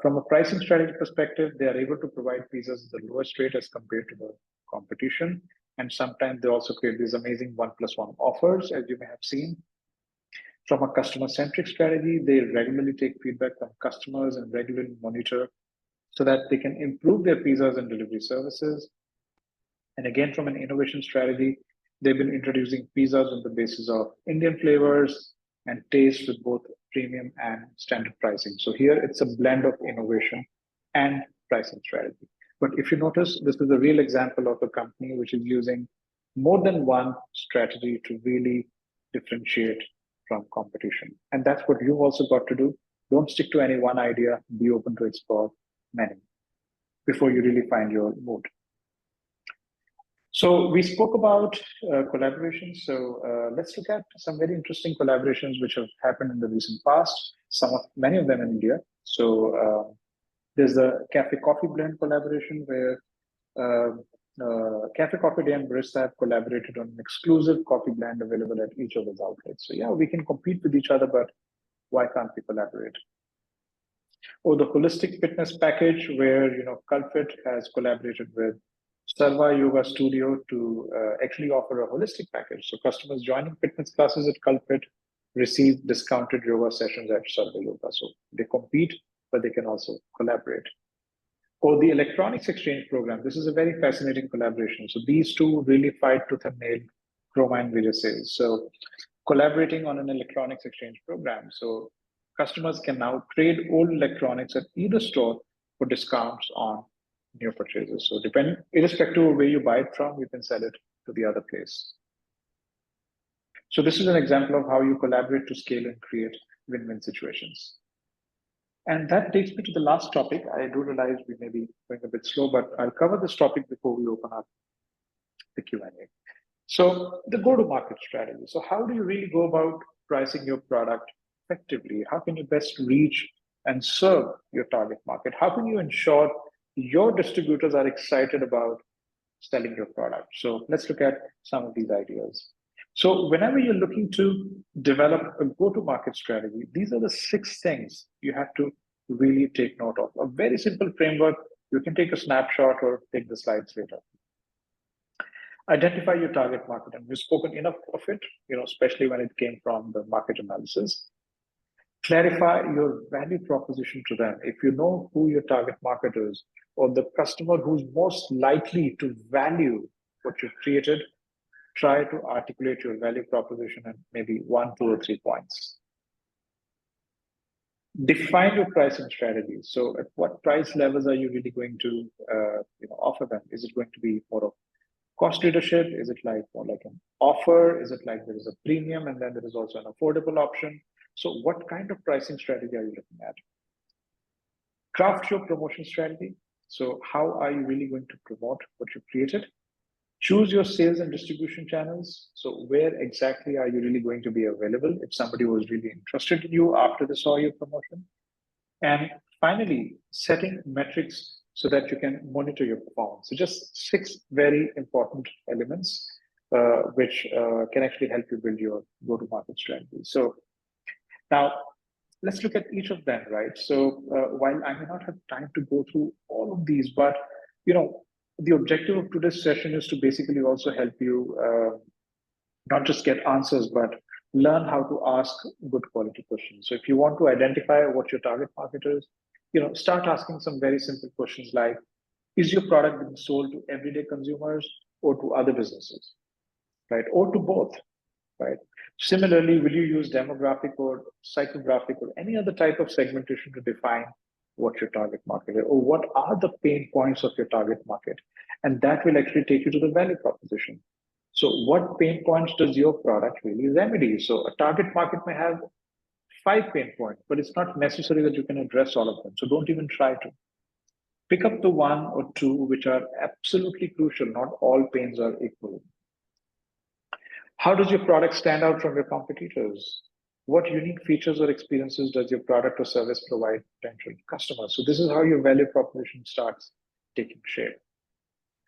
From a pricing strategy perspective, they are able to provide pizzas at the lowest rate as compared to the competition. And sometimes they also create these amazing 1+1 offers, as you may have seen. From a customer-centric strategy, they regularly take feedback from customers and regularly monitor so that they can improve their pizzas and delivery services. And again, from an innovation strategy, they've been introducing pizzas on the basis of Indian flavors and taste with both premium and standard pricing. So here it's a blend of innovation and pricing strategy. But if you notice, this is a real example of a company which is using more than one strategy to really differentiate from competition. And that's what you've also got to do. Don't stick to any one idea, be open to explore many before you really find your mood. So we spoke about collaborations. So let's look at some very interesting collaborations which have happened in the recent past, many of them in India. So there's the Cafe Coffee Blend collaboration where Cafe Coffee Day and Barista have collaborated on an exclusive coffee blend available at each of those outlets. So yeah, we can compete with each other, but why can't we collaborate? Or the holistic fitness package where CultFit has collaborated with Sarva Yoga Studio to actually offer a holistic package. So customers joining fitness classes at CultFit receive discounted yoga sessions at Sarva Yoga. So they compete, but they can also collaborate. Or the electronics exchange program. This is a very fascinating collaboration. So these two really fight tooth and nail Chroma and Video sales. So collaborating on an electronics exchange program. So customers can now trade old electronics at either store for discounts on new purchases. So irrespective of where you buy it from, you can sell it to the other place. So this is an example of how you collaborate to scale and create win-win situations. And that takes me to the last topic. I do realize we may be going a bit slow, but I'll cover this topic before we open up the Q&A. So the go-to-market strategy. So how do you really go about pricing your product effectively? How can you best reach and serve your target market? How can you ensure your distributors are excited about selling your product? So let's look at some of these ideas. So whenever you're looking to develop a go-to-market strategy, these are the 6 things you have to really take note of. A very simple framework. You can take a snapshot or take the slides later. Identify your target market, and we've spoken enough of it, especially when it came from the market analysis. Clarify your value proposition to them. If you know who your target market is, or the customer who's most likely to value what you've created, try to articulate your value proposition in maybe 1, 2, or 3 points. Define your pricing strategy. So at what price levels are you really going to offer them? Is it going to be more of cost leadership? Is it like more like an offer? Is it like there is a premium and then there is also an affordable option? So what kind of pricing strategy are you looking at? Craft your promotion strategy. So how are you really going to promote what you created? Choose your sales and distribution channels. So where exactly are you really going to be available if somebody was really interested in you after they saw your promotion? And finally, setting metrics so that you can monitor your performance. So just 6 very important elements which can actually help you build your go-to-market strategy. So now let's look at each of them, right? So while I may not have time to go through all of these, but you know, the objective of today's session is to basically also help you not just get answers, but learn how to ask good quality questions. So if you want to identify what your target market is, you know, start asking some very simple questions like, is your product being sold to everyday consumers or to other businesses, right? Or to both, right? Similarly, will you use demographic or psychographic or any other type of segmentation to define what your target market is, or what are the pain points of your target market? And that will actually take you to the value proposition. So what pain points does your product really remedy? So a target market may have 5 pain points, but it's not necessary that you can address all of them. So don't even try to. Pick up the 1 or 2 which are absolutely crucial. Not all pains are equal. How does your product stand out from your competitors? What unique features or experiences does your product or service provide potential customers? So this is how your value proposition starts taking shape.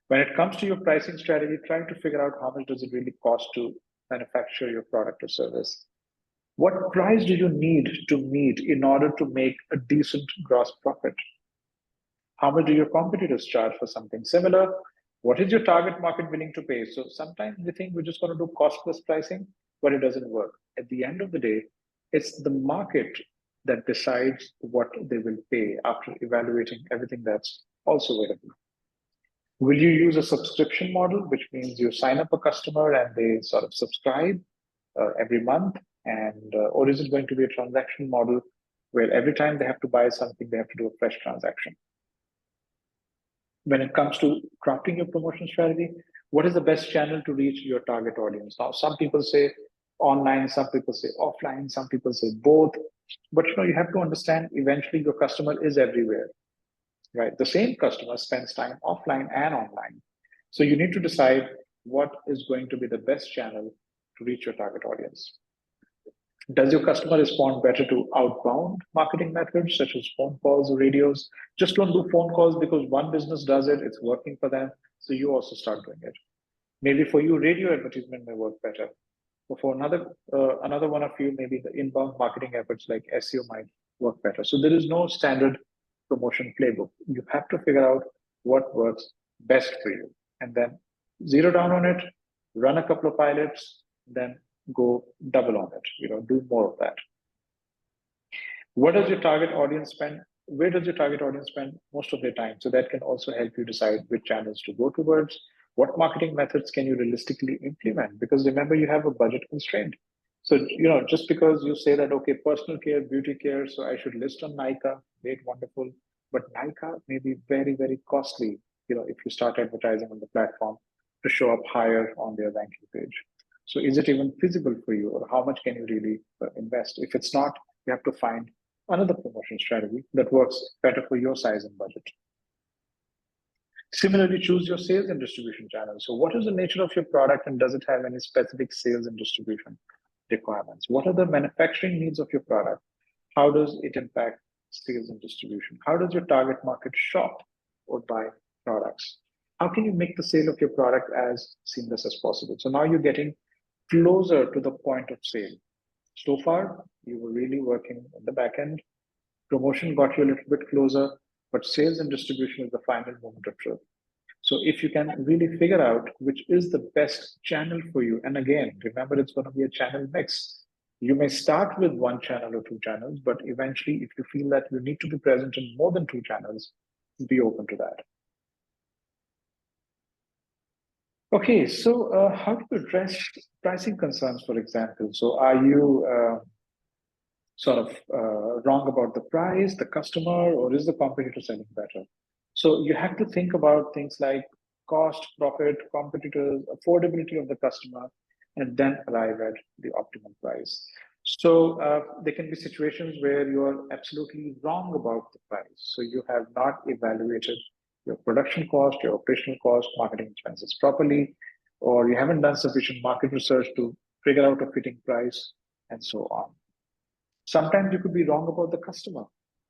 When it comes to your pricing strategy, try to figure out how much does it really cost to manufacture your product or service. What price do you need to meet in order to make a decent gross profit? How much do your competitors charge for something similar? What is your target market willing to pay? So sometimes we think we're just going to do cost plus pricing, but it doesn't work. At the end of the day, it's the market that decides what they will pay after evaluating everything that's also available. Will you use a subscription model, which means you sign up a customer and they sort of subscribe every month? And or is it going to be a transaction model where every time they have to buy something, they have to do a fresh transaction? When it comes to crafting your promotion strategy, what is the best channel to reach your target audience? Now, some people say online, some people say offline, some people say both. But you know, you have to understand eventually your customer is everywhere, right? The same customer spends time offline and online. So you need to decide what is going to be the best channel to reach your target audience. Does your customer respond better to outbound marketing methods such as phone calls or radios? Just don't do phone calls because one business does it, it's working for them. So you also start doing it. Maybe for you, radio advertisement may work better. But for another one of you, maybe the inbound marketing efforts like SEO might work better. So there is no standard promotion playbook. You have to figure out what works best for you and then zero down on it, run a couple of pilots, then go double on it, you know, do more of that. What does your target audience spend? Where does your target audience spend most of their time? So that can also help you decide which channels to go towards. What marketing methods can you realistically implement? Because remember, you have a budget constraint. So, you know, just because you say that, okay, personal care, beauty care, so I should list on Nykaa, great, wonderful. But Nykaa may be very, very costly, you know, if you start advertising on the platform to show up higher on their ranking page. So is it even feasible for you, or how much can you really invest? If it's not, you have to find another promotion strategy that works better for your size and budget. Similarly, choose your sales and distribution channels. So what is the nature of your product, and does it have any specific sales and distribution requirements? What are the manufacturing needs of your product? How does it impact sales and distribution? How does your target market shop or buy products? How can you make the sale of your product as seamless as possible? So now you're getting closer to the point of sale. So far, you were really working in the back end. Promotion got you a little bit closer, but sales and distribution is the final moment of truth. So if you can really figure out which is the best channel for you, and again, remember it's going to be a channel mix. You may start with one channel or two channels, but eventually, if you feel that you need to be present in more than two channels, be open to that. Okay, so how do you address pricing concerns, for example? So are you sort of wrong about the price, the customer, or is the competitor selling better? So you have to think about things like cost, profit, competitors, affordability of the customer, and then arrive at the optimal price. So there can be situations where you are absolutely wrong about the price. So you have not evaluated your production cost, your operational cost, marketing expenses properly, or you haven't done sufficient market research to figure out a fitting price, and so on. Sometimes you could be wrong about the customer.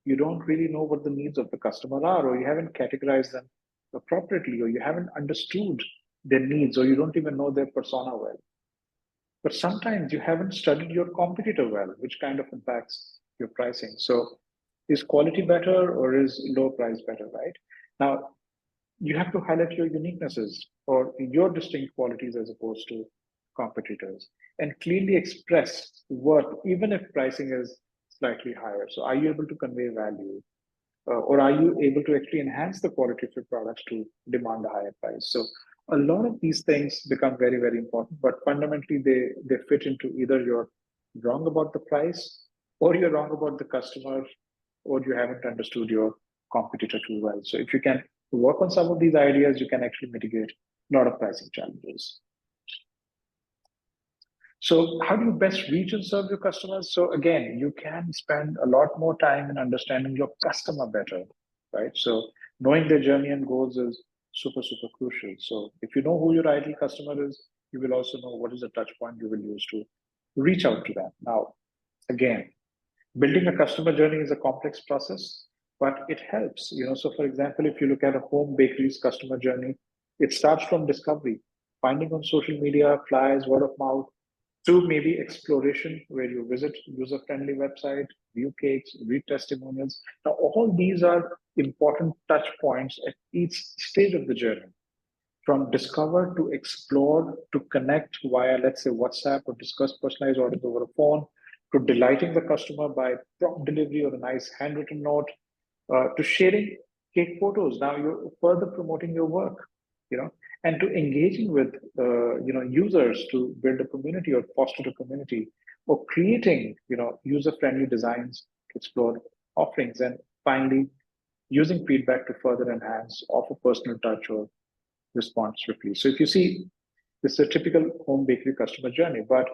You don't really know what the needs of the customer are, or you haven't categorized them appropriately, or you haven't understood their needs, or you don't even know their persona well. But sometimes you haven't studied your competitor well, which kind of impacts your pricing. So is quality better or is low price better, right? Now, you have to highlight your uniquenesses or your distinct qualities as opposed to competitors, and clearly express worth, even if pricing is slightly higher. So are you able to convey value? Or are you able to actually enhance the quality of your products to demand a higher price? So a lot of these things become very, very important, but fundamentally they fit into either you're wrong about the price, or you're wrong about the customer, or you haven't understood your competitor too well. So if you can work on some of these ideas, you can actually mitigate a lot of pricing challenges. So how do you best reach and serve your customers? So again, you can spend a lot more time in understanding your customer better, right? So knowing their journey and goals is super, super crucial. So if you know who your ideal customer is, you will also know what is the touch point you will use to reach out to them. Now, again, building a customer journey is a complex process, but it helps. So for example, if you look at a home bakery's customer journey, it starts from discovery, finding on social media, flyers, word of mouth, to maybe exploration, where you visit user-friendly website, view cakes, read testimonials. Now, all these are important touch points at each stage of the journey, from discover to explore to connect via, let's say, WhatsApp, or discuss personalized orders over a phone, to delighting the customer by prompt delivery or a nice handwritten note, to sharing cake photos. Now you're further promoting your work, and to engaging with users to build a community or foster a community, or creating user-friendly designs to explore offerings, and finally using feedback to further enhance, offer personal touch, or respond swiftly. So if you see, this is a typical home bakery customer journey, but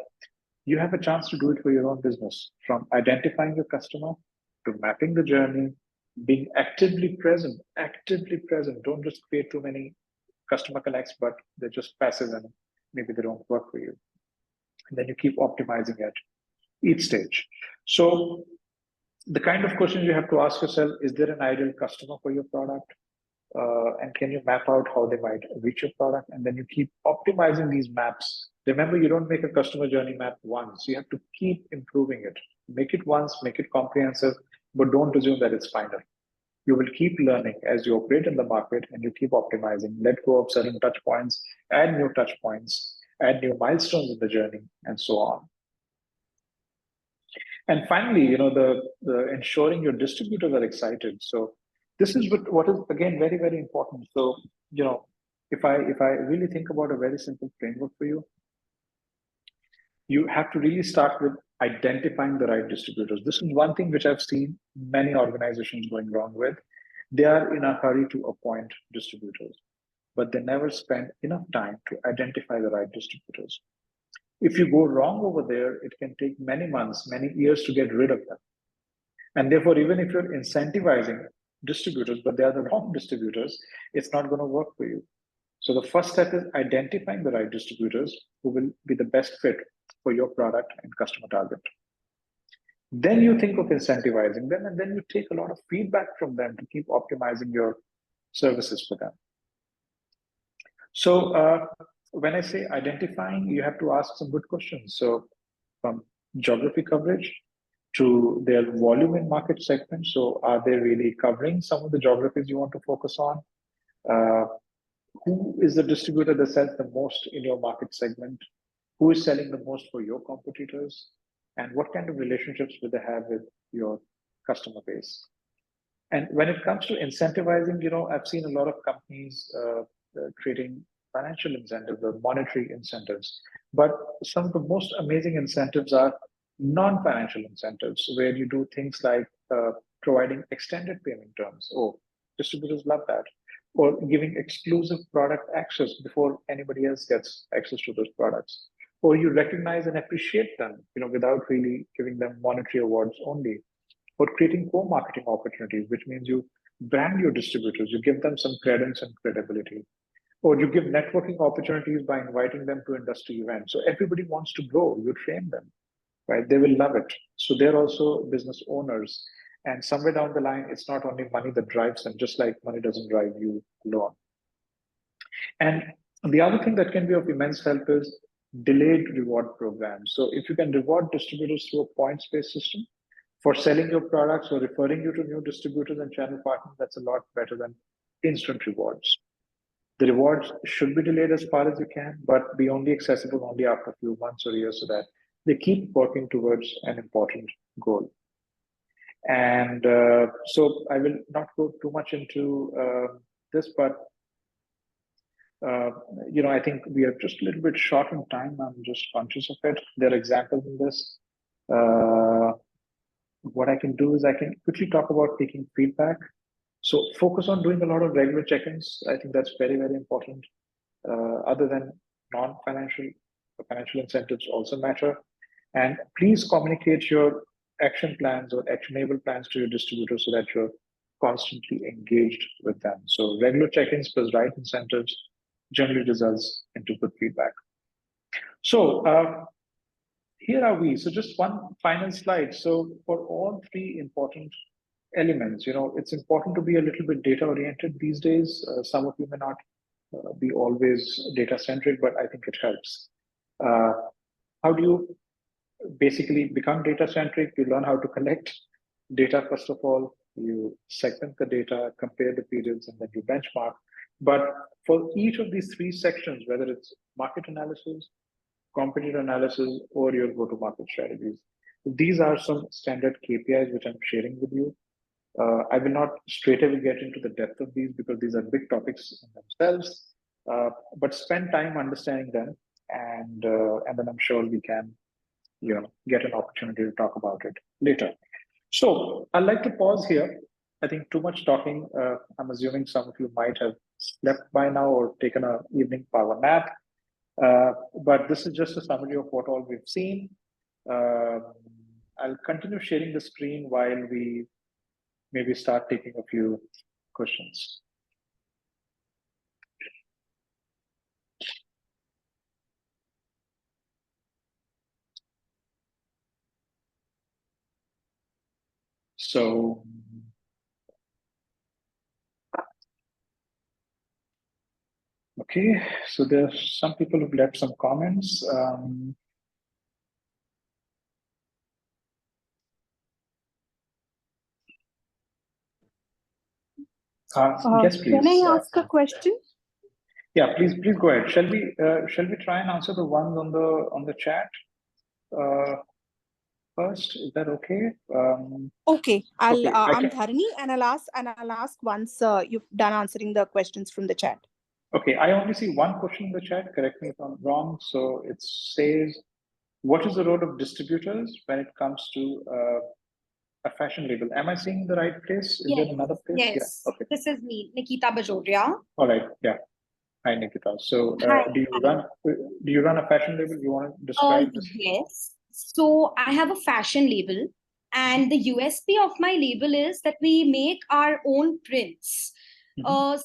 you have a chance to do it for your own business, from identifying your customer to mapping the journey, being actively present. Don't just create too many customer connects, but they're just passive and maybe they don't work for you. And then you keep optimizing at each stage. So the kind of questions you have to ask yourself: is there an ideal customer for your product? And can you map out how they might reach your product? And then you keep optimizing these maps. Remember, you don't make a customer journey map once. You have to keep improving it. Make it once, make it comprehensive, but don't assume that it's final. You will keep learning as you operate in the market, and you keep optimizing, let go of certain touch points, add new touch points, add new milestones in the journey, and so on. And finally, the ensuring your distributors are excited. So this is what is, again, very, very important. So, if I really think about a very simple framework for you, you have to really start with identifying the right distributors. This is one thing which I've seen many organizations going wrong with. They are in a hurry to appoint distributors, but they never spend enough time to identify the right distributors. If you go wrong over there, it can take many months, many years to get rid of them. And therefore, even if you're incentivizing distributors, but they are the wrong distributors, it's not going to work for you. So the first step is identifying the right distributors who will be the best fit for your product and customer target. Then you think of incentivizing them, and then you take a lot of feedback from them to keep optimizing your services for them. So when I say identifying, you have to ask some good questions. So from geography coverage to their volume in market segments. So are they really covering some of the geographies you want to focus on? Who is the distributor that sells the most in your market segment? Who is selling the most for your competitors? And what kind of relationships do they have with your customer base? And when it comes to incentivizing, I've seen a lot of companies creating financial incentives or monetary incentives. But some of the most amazing incentives are non-financial incentives, where you do things like providing extended payment terms. Oh, distributors love that. or giving exclusive product access before anybody else gets access to those products, or you recognize and appreciate them, without really giving them monetary awards only, or creating co-marketing opportunities, which means you brand your distributors, you give them some credence and credibility, or you give networking opportunities by inviting them to industry events. So everybody wants to grow, you train them, right? They will love it. So they're also business owners. And somewhere down the line, it's not only money that drives them, just like money doesn't drive you alone. And the other thing that can be of immense help is delayed reward programs. So if you can reward distributors through a points-based system for selling your products or referring you to new distributors and channel partners, that's a lot better than instant rewards. The rewards should be delayed as far as you can, but be only accessible only after a few months or years so that they keep working towards an important goal. And so I will not go too much into this, but I think we are just a little bit short on time. I'm just conscious of it. There are examples in this. What I can do is I can quickly talk about taking feedback. So focus on doing a lot of regular check-ins. I think that's very, very important. Other than non-financial, financial incentives also matter. And please communicate your action plans or actionable plans to your distributors so that you're constantly engaged with them. So regular check-ins plus right incentives generally results into good feedback. So here are we. So just one final slide. So for all three important elements, it's important to be a little bit data oriented these days. Some of you may not be always data centric, but I think it helps. How do you basically become data centric? You learn how to collect data. First of all, you segment the data, compare the periods, and then you benchmark. But for each of these three sections, whether it's market analysis, competitor analysis, or your go-to-market strategies, these are some standard KPIs which I'm sharing with you. I will not straight away get into the depth of these because these are big topics in themselves, but spend time understanding them, and then I'm sure we can, get an opportunity to talk about it later. So I'd like to pause here. I think too much talking. I'm assuming some of you might have slept by now or taken an evening power nap. But this is just a summary of what all we've seen. I'll continue sharing the screen while we maybe start taking a few questions. So, okay, so there's some people who've left some comments. Yes, please. Can I ask a question? Yeah, please go ahead. Shall we try and answer the ones on the chat first? Is that okay? Okay, Okay, I'm Dharani, and I'll ask once you've done answering the questions from the chat. Okay, I only see one question in the chat. Correct me if I'm wrong. So it says, "What is the role of distributors when it comes to a fashion label?" Am I seeing the right place? Is there another place? Yes. Yeah. Okay. This is me, Nikita Bajoria. All right. Yeah. Hi, Nikita. So Hi. do you run a fashion label? You want to describe this? Yes. So I have a fashion label, and the USP of my label is that we make our own prints.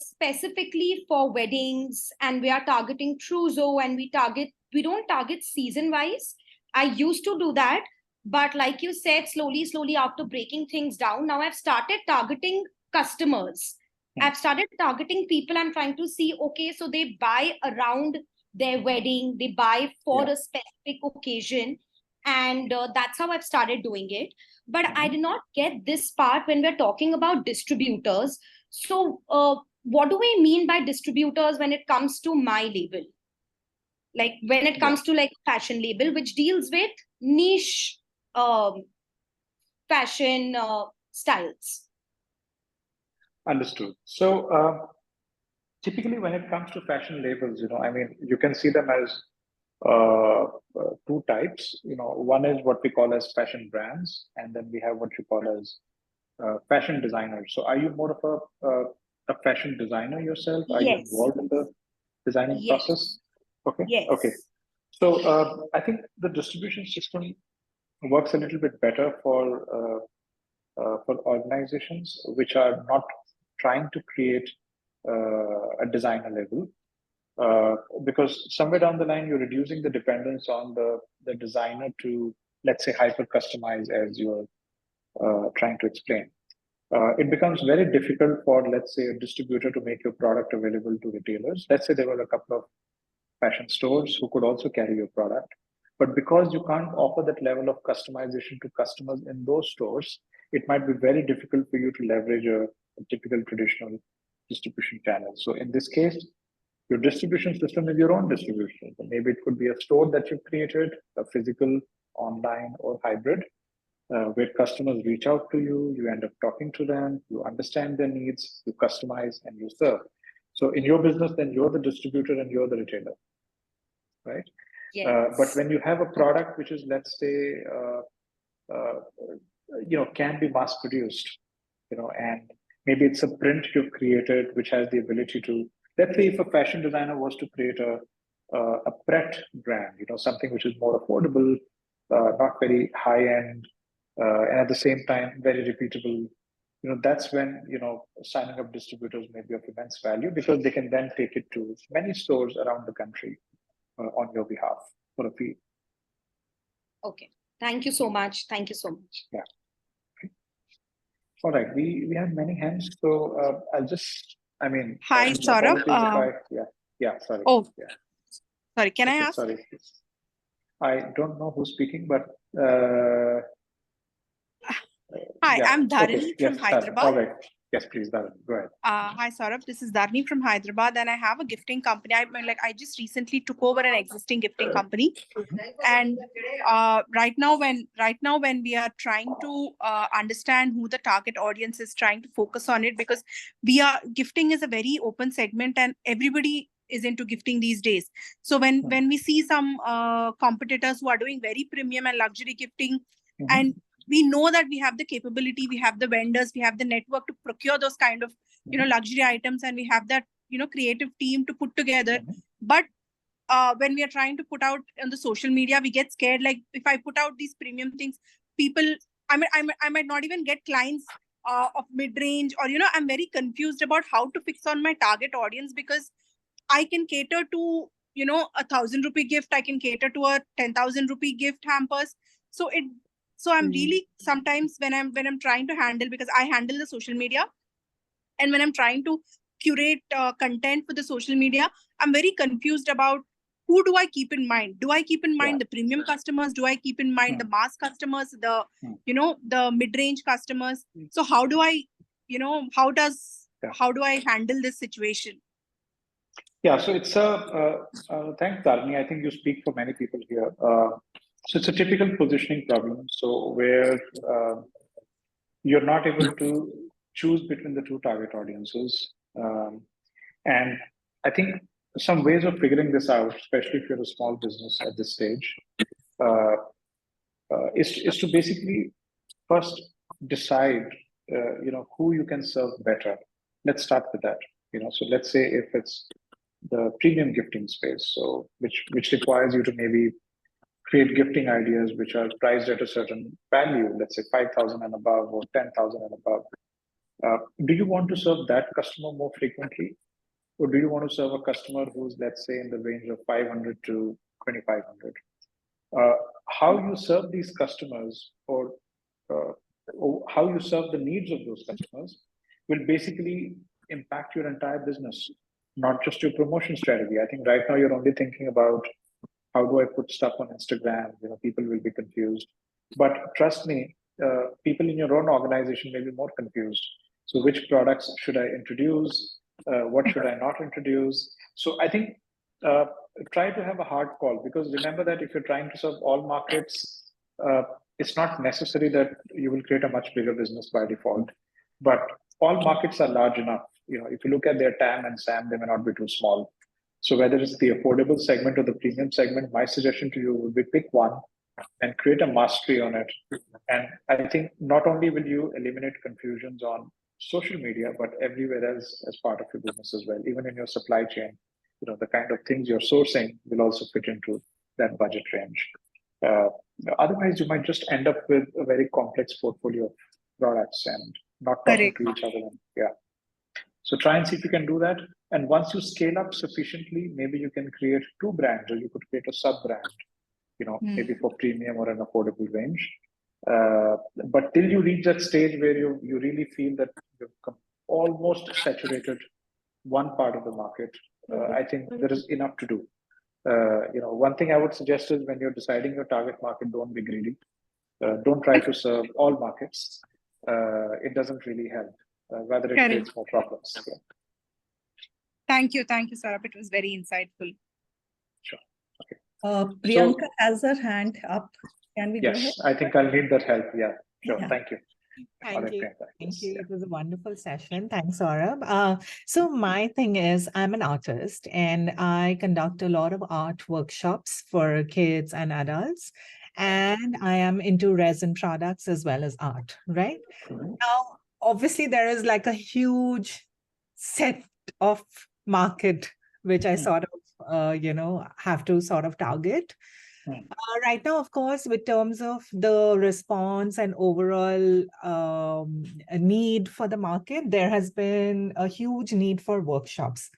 Specifically for weddings, and we are targeting Trousseau, and we don't target season wise. I used to do that, but like you said, slowly after breaking things down, now I've started targeting customers. I've started targeting people. I'm trying to see, okay, so they buy around their wedding, they buy for a specific occasion, and that's how I've started doing it. But I did not get this part when we're talking about distributors. So what do we mean by distributors when it comes to my label? Like when it comes to like fashion label, which deals with niche fashion styles. Understood. So typically when it comes to fashion labels, I mean, you can see them as two types. One is what we call as fashion brands, and then we have what you call as fashion designers. So are you more of a a fashion designer yourself? Are you Yes. involved in the designing Yes. process? Okay. Yes. Okay. So I think the distribution system works a little bit better for organizations which are not trying to create a designer label, because somewhere down the line you're reducing the dependence on the designer to, let's say, hyper customize as you're trying to explain. It becomes very difficult for, let's say, a distributor to make your product available to retailers. Let's say there were a couple of fashion stores who could also carry your product. But because you can't offer that level of customization to customers in those stores, it might be very difficult for you to leverage a typical traditional distribution channel. So in this case, your distribution system is your own distribution. So maybe it could be a store that you've created, a physical, online, or hybrid, where customers reach out to you, you end up talking to them, you understand their needs, you customize, and you serve. So in your business, then you're the distributor and you're the retailer, right? Yes. But when you have a product which is, let's say, can be mass produced, and maybe it's a print you've created which has the ability to, let's say, if a fashion designer was to create a Pret brand, something which is more affordable, not very high end, and at the same time very repeatable. That's when signing up distributors may be of immense value, because they can then take it to many stores around the country on your behalf for a fee. Okay. Thank you so much. Thank you so much. Yeah. Okay. All right. We have many hands, so I'll just. Hi, Saurabh. Sorry. Oh, yeah. Sorry. Can I Okay, ask? sorry. I don't know who's speaking, but. Hi, yeah. I'm Dharini Okay. from Yes, Hyderabad. all right. Yes, please, Dharini. Go ahead. Hi, Saurabh. This is Dharini from Hyderabad, and I have a gifting company. I just recently took over an existing gifting company, and right now when we are trying to understand who the target audience is, trying to focus on it, because gifting is a very open segment, and everybody is into gifting these days. So when we see some competitors who are doing very premium and luxury gifting, and we know that we have the capability, we have the vendors, we have the network to procure those kind of luxury items, and we have that creative team to put together. But when we are trying to put out on the social media, we get scared. Like, if I put out these premium things, people, I might not even get clients of mid-range, or I'm very confused about how to fix on my target audience, because I can cater to 1,000 rupee gift, I can cater to a 10,000 rupee gift hampers. So I'm really, sometimes when I'm trying to handle, because I handle the social media, and when I'm trying to curate content for the social media, I'm very confused about who do I keep in mind. Do I keep in mind the premium customers? Do I keep in mind the mass customers, the the mid-range customers? So how do I how do I handle this situation? Yeah, so it's thanks, Dharini. I think you speak for many people here. So it's a typical positioning problem. So where you're not able to choose between the two target audiences. And I think some ways of figuring this out, especially if you're a small business at this stage, is to basically first decide, who you can serve better. Let's start with that. So let's say if it's the premium gifting space, so which requires you to maybe create gifting ideas which are priced at a certain value, let's say 5,000 and above or 10,000 and above. Do you want to serve that customer more frequently? Or do you want to serve a customer who's, let's say, in the range of 500 to 2,500? How you serve these customers, or how you serve the needs of those customers, will basically impact your entire business, not just your promotion strategy. I think right now you're only thinking about, how do I put stuff on Instagram? People will be confused. But trust me, people in your own organization may be more confused. So which products should I introduce? What should I not introduce? So I think try to have a hard call, because remember that if you're trying to serve all markets, it's not necessary that you will create a much bigger business by default. But all markets are large enough. If you look at their TAM and SAM, they may not be too small. So whether it's the affordable segment or the premium segment, my suggestion to you would be pick one and create a mastery on it. And I think not only will you eliminate confusions on social media, but everywhere else as part of your business as well. Even in your supply chain, the kind of things you're sourcing will also fit into that budget range. Otherwise, you might just end up with a very complex portfolio of products and not talking Correct. to each other. Yeah. So try and see if you can do that. And once you scale up sufficiently, maybe you can create 2 brands, or you could create a sub brand, maybe for premium or an affordable range. But till you reach that stage where you really feel that you've almost saturated one part of the market, I think there is enough to do. One thing I would suggest is when you're deciding your target market, don't be greedy. Don't try to serve all markets. It doesn't really help. Rather, it Correct. creates more problems. Yeah. Thank you, Saurabh. It was very insightful. Sure. Okay. Priyanka has her hand up. Can we go ahead? Yes, I think I'll need that help. Yeah, sure. Yeah. Thank you. All Thank right, you. Priyanka. Thank Yes, you. yeah. It was a wonderful session. Thanks, Saurabh. So my thing is, I'm an artist and I conduct a lot of art workshops for kids and adults. And I am into resin products as well as art, right? Mhm. Now, obviously, there is like a huge set of market which I sort of, have to sort of target. Right now, of course, with terms of the response and overall a need for the market, there has been a huge need for workshops.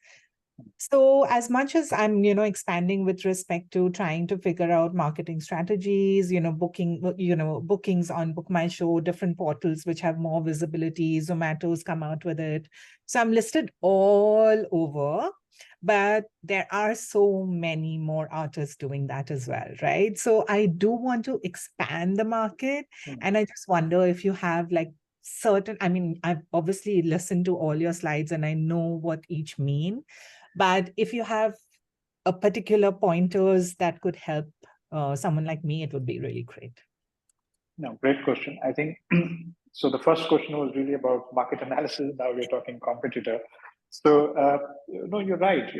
So as much as I'm, expanding with respect to trying to figure out marketing strategies, bookings on Book My Show, different portals which have more visibility, Zomato's come out with it. So I'm listed all over, but there are so many more artists doing that as well, right? So I do want to expand the market. And I just wonder if you have like I've obviously listened to all your slides and I know what each mean. But if you have a particular pointers that could help someone like me, it would be really great. No, great question. I think so. The first question was really about market analysis. Now we're talking competitor. So no, you're right.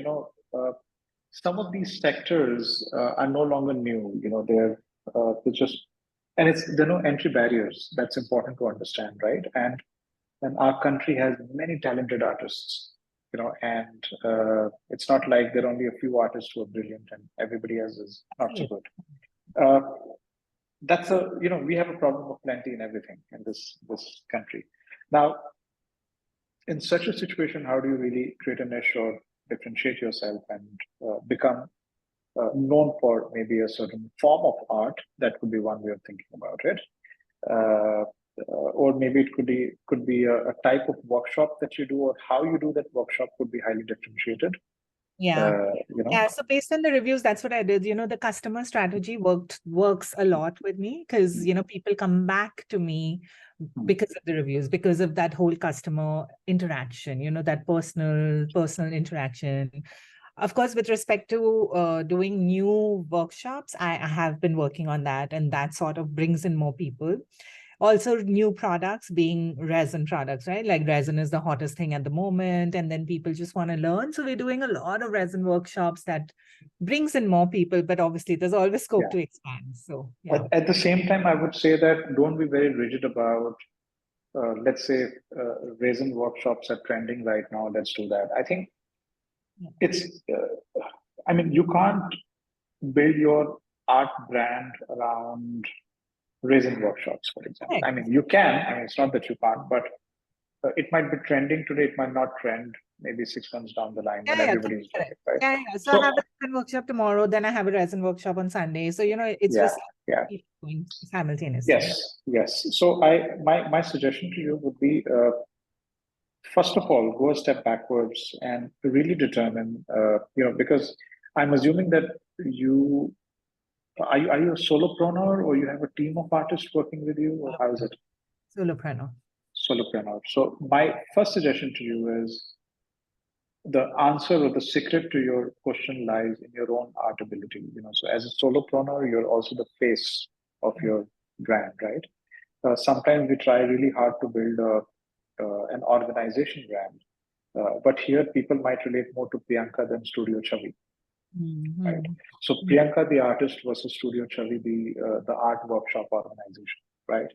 Some of these sectors are no longer new. They're just, and there are no entry barriers. That's important to understand, right? And our country has many talented artists. And it's not like there are only a few artists who are brilliant and everybody else is not so good. We have a problem of plenty in everything in this country. Now, in such a situation, how do you really create a niche or differentiate yourself and become known for maybe a certain form of art? That could be one way of thinking about it. Or maybe it could be a type of workshop that you do, or how you do that workshop could be highly differentiated. Yeah. Yeah. So based on the reviews, that's what I did. The customer strategy works a lot with me because, people come back to me because of the reviews, because of that whole customer interaction, that personal interaction. Of course, with respect to doing new workshops, I have been working on that, and that sort of brings in more people. Also, new products being resin products, right? Like resin is the hottest thing at the moment, and then people just want to learn. So we're doing a lot of resin workshops that brings in more people, but obviously there's always scope to expand. So yeah. At the same time, I would say that don't be very rigid about, let's say, resin workshops are trending right now. Let's do that. I think you can't build your art brand around resin workshops, for example. Right. You can. It's not that you can't, but it might be trending today. It might not trend maybe 6 months down the line when everybody's doing it, right? Yeah. So I have a resin workshop tomorrow, then I have a resin workshop on Sunday. So it's just going simultaneously. Yes. So my suggestion to you would be, first of all, go a step backwards and really determine, because I'm assuming that are you a solopreneur, or you have a team of artists working with you, or how is it? Solopreneur. So my first suggestion to you is the answer or the secret to your question lies in your own art ability. So as a solopreneur, you're also the face of your brand, right? Sometimes we try really hard to build an organization brand, but here people might relate more to Priyanka than Studio Chavi. Right. So Priyanka the artist versus Studio Chavi the art workshop organization, right?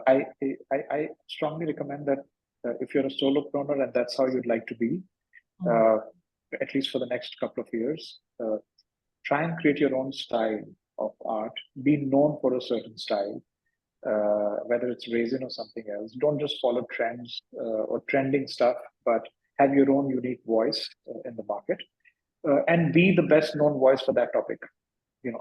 I strongly recommend that if you're a solopreneur and that's how you'd like to be, at least for the next couple of years, try and create your own style of art. Be known for a certain style, whether it's resin or something else. Don't just follow trends or trending stuff, but have your own unique voice in the market, and be the best known voice for that topic.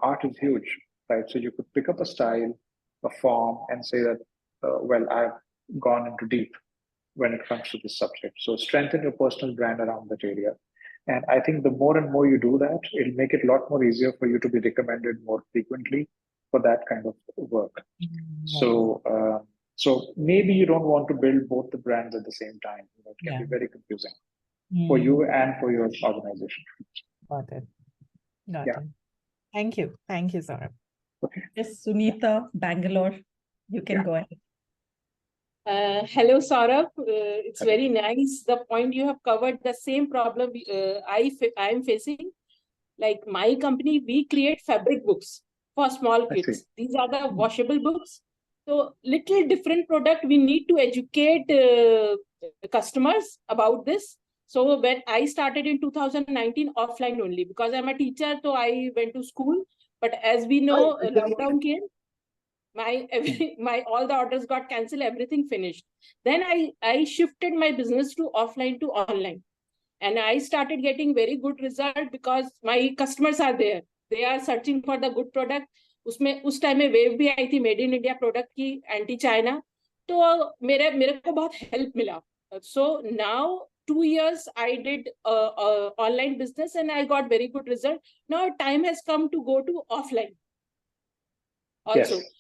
Art is huge, right? So you could pick up a style, a form, and say that, well, I've gone into deep when it comes to this subject. So strengthen your personal brand around that area. And I think the more and more you do that, it'll make it a lot more easier for you to be recommended more frequently for that kind of work. So maybe you don't want to build both the brands at the same time. It can be very confusing for you and for your organization. Got it. Got Yeah. it. Thank you. Thank you, Saurabh. Yes, Sunita, Bangalore, you can go ahead. Hello, Saurabh. It's very nice. The point you have covered, the same problem I am facing. Like my company, we create fabric books for small I see. kids. These are the washable books. So little different product. We need to educate customers about this. So when I started in 2019 offline only, because I'm a teacher, so I went to school. But as we know, lockdown came. My all the orders got cancelled, everything finished. Then I shifted my business to offline to online, and I started getting very good result because my customers are there. They are searching for the good product. उस time में wave भी आई थी made in India product की anti China, तो मेरे को बहुत help मिला. So now 2 years I did online business and I got very good result. Now time has come to go to offline also. Yes.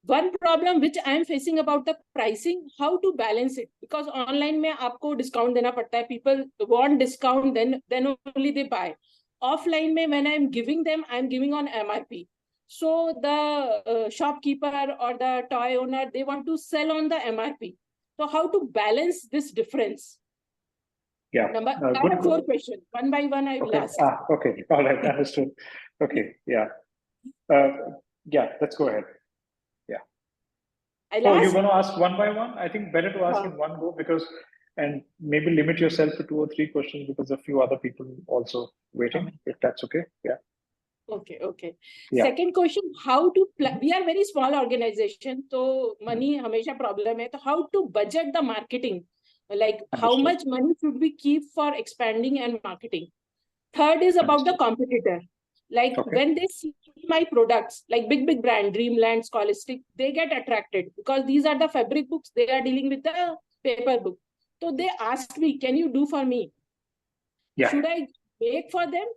One problem which I am facing about the pricing, how to balance it, because online में आपको discount देना पड़ता है. People want discount, then only they buy. Offline में when I am giving them, I am giving on MRP. So the shopkeeper or the toy owner, they want to sell on the MRP. So how to balance this difference? Yeah. I have 4 questions. One by one I will ask. Okay. All right. Understood. Okay. Yeah. Let's go ahead. You're going to ask one by one? I think better to ask in one go, and maybe limit yourself to 2 or 3 questions because a few other people also waiting, if that's okay. Yeah. Okay. Yeah. Second question, how to we are very small organization, so money hamesha problem hai. So how to budget the marketing? Like how much money should we keep for expanding and marketing? Third is about the competitor. Like when they see my products, like big brand, Dreamland, Scholastic, they get attracted because these are the fabric books. They are dealing with the paper book. So they asked me, can you do for me? Yeah. Should I make for them?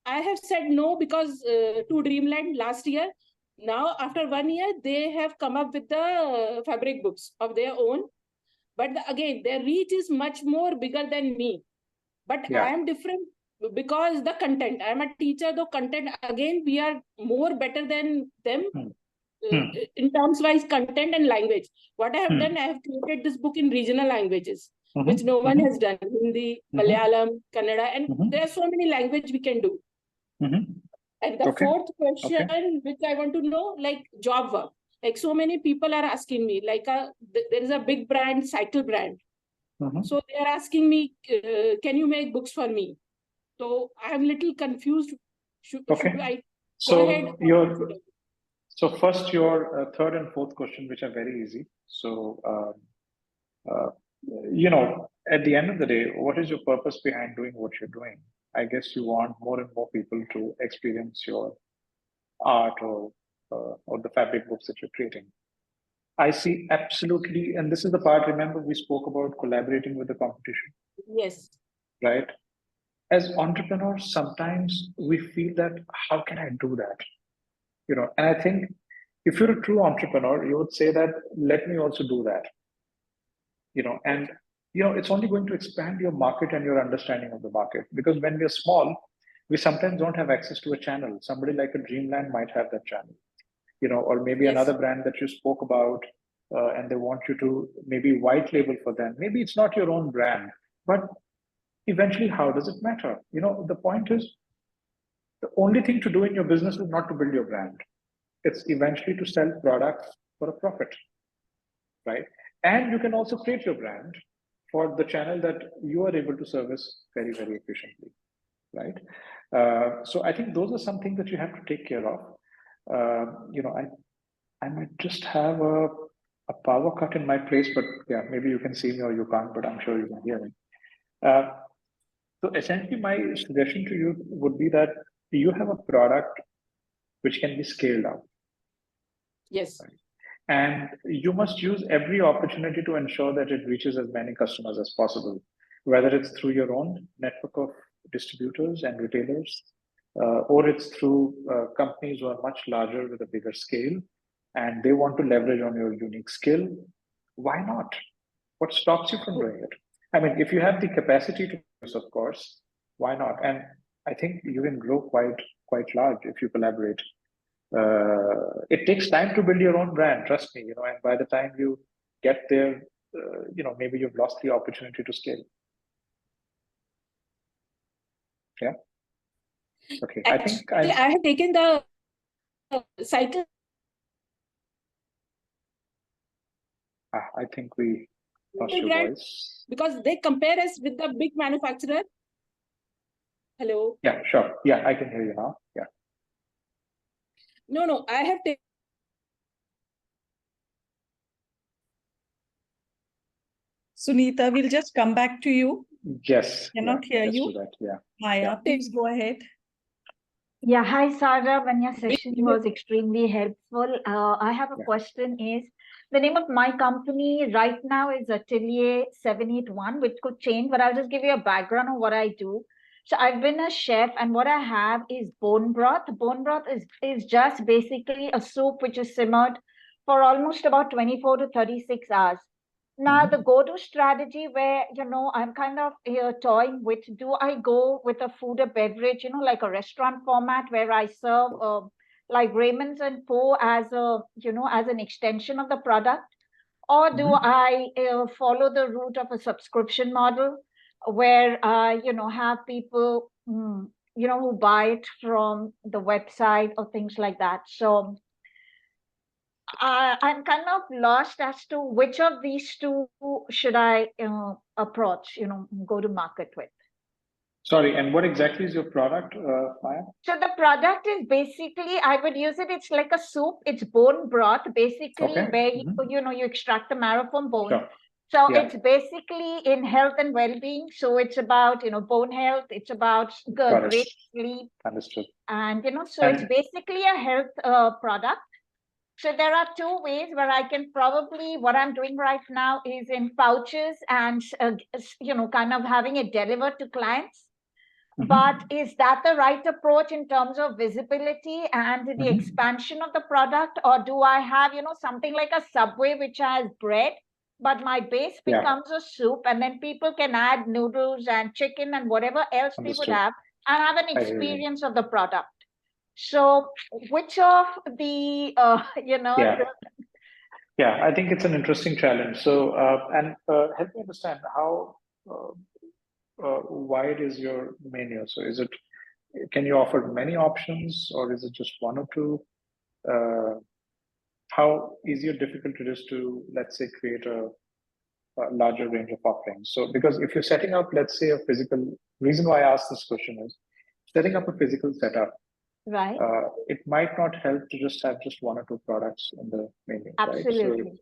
I have said no because to Dreamland last year. Now after 1 year, they have come up with the fabric books of their own. But again, their reach is much more bigger than me. But I am different. Because the content, I'm a teacher, the content, again, we are more better than them in terms wise content and language. What I have done, I have created this book in regional languages, which no one has done. Hindi, Malayalam, Kannada, and there are so many languages we can do. And the fourth question, which I want to know, like job work. Like so many people are asking me, like there is a big brand, cycle brand. So they are asking me, can you make books for me? So I am little confused. Should I go ahead? So first, your third and fourth question, which are very easy. So, at the end of the day, what is your purpose behind doing what you're doing? I guess you want more and more people to experience your art or the fabric books that you're creating. I see absolutely, and this is the part, remember, we spoke about collaborating with the competition. Yes. Right? As entrepreneurs, sometimes we feel that, how can I do that? And I think if you're a true entrepreneur, you would say that, let me also do that. And it's only going to expand your market and your understanding of the market. Because when we're small, we sometimes don't have access to a channel. Somebody like a Dreamland might have that channel, or maybe another brand that you spoke about, and they want you to maybe white label for them. Maybe it's not your own brand, but eventually, how does it matter? The point is, the only thing to do in your business is not to build your brand. It's eventually to sell products for a profit, right? And you can also create your brand, for the channel that you are able to service very, very efficiently, right? So I think those are some things that you have to take care of. I might just have a power cut in my place, but yeah, maybe you can see me or you can't, but I'm sure you can hear me. So essentially, my suggestion to you would be that you have a product which can be scaled up. Yes. And you must use every opportunity to ensure that it reaches as many customers as possible, whether it's through your own network of distributors and retailers, or it's through companies who are much larger with a bigger scale, and they want to leverage on your unique skill. Why not? What stops you from doing it? I mean, if you have the capacity to do this, of course, why not? And I think you can grow quite large if you collaborate. It takes time to build your own brand, trust me, and by the time you get there, maybe you've lost the opportunity to scale. Yeah. Okay. Actually, I have taken the cycle. I think we lost your Brand, voice. because they compare us with the big manufacturer. Hello. Yeah, sure. Yeah, I can hear you now. Yeah. No, I have taken. Sunita, we'll just come back to you. Yes. Cannot hear let's you. do that. Yeah. Maya, please go ahead. Yeah, hi Sarah. Your session was extremely helpful. I have a Yeah. question is, the name of my company right now is Atelier 781, which could change, but I'll just give you a background of what I do. So I've been a chef, and what I have is bone broth. Bone broth is just basically a soup which is simmered for almost about 24 to 36 hours. Now, the go-to strategy where, I'm kind of toying with, do I go with a food or beverage, like a restaurant format where I serve like Raymond's and Poe as as an extension of the product? Or do I follow the route of a subscription model where I, have people, who buy it from the website or things like that? So I'm kind of lost as to which of these two should I approach, go to market with. Sorry, and what exactly is your product, Maya? So the product is basically, I would use it, it's like a soup, it's bone broth, basically, Okay. where you extract the marrow from bone. Sure. So Yeah. it's basically in health and well-being. So it's about, bone health, it's about Got it. great sleep. Understood. And, so it's And- basically a health product. So there are two ways where I can probably, what I'm doing right now is in pouches and, kind of having it delivered to clients. But is that the right approach in terms of visibility and the expansion of the product? Or do I have, something like a Subway, which has bread, but my base Yeah. becomes a soup, and then people can add noodles and chicken and whatever else they would Understood. have and have an I hear you. experience of the product. So which of the, Yeah, I think it's an interesting challenge. So, help me understand how wide is your menu? So, can you offer many options, or is it just one or two? How easy or difficult it is to, let's say, create a larger range of offerings? So, because if you're setting up, let's say, a physical, reason why I asked this question is setting up a physical setup. right? It might not help to just have just one or two products in the menu. Absolutely. Right?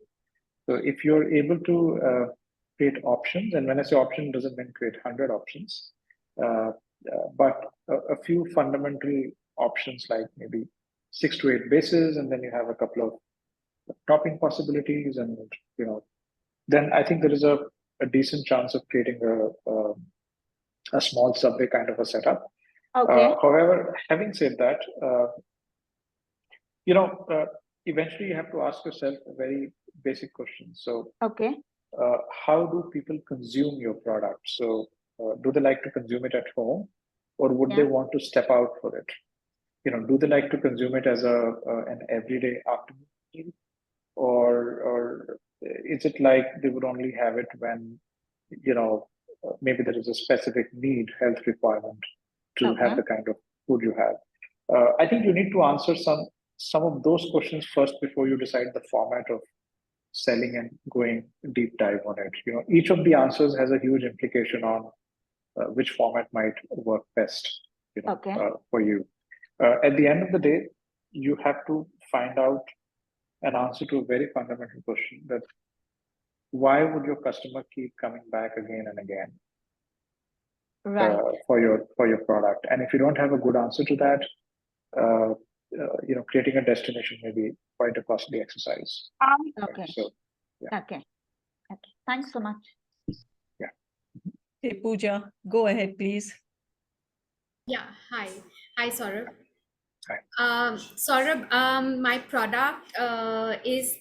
So if you're able to create options, and when I say option, doesn't mean create 100 options, but a few fundamental options, like maybe 6 to 8 bases, and then you have a couple of topping possibilities, and then I think there is a decent chance of creating a small Subway kind of a setup. Okay. However, having said that, eventually you have to ask yourself a very basic question. So, Okay. how do people consume your product? So, do they like to consume it at home, or would they want to step out for it? Do they like to consume it as an everyday afternoon meal, or is it like they would only have it when maybe there is a specific need, health requirement to have the kind of food you have? I think you need to answer some of those questions first before you decide the format of selling and going deep dive on it. You know, each of the answers has a huge implication on which format might work best, you know, Okay. for you. At the end of the day, you have to find out an answer to a very fundamental question: that why would your customer keep coming back again and again Right. for your product? And if you don't have a good answer to that, you know, creating a destination may be quite a costly exercise. Okay. So Okay. Okay. Thanks so much. Hey, Pooja, go ahead, please. Yeah, hi. Hi, Saurabh. Hi. Saurabh, my product is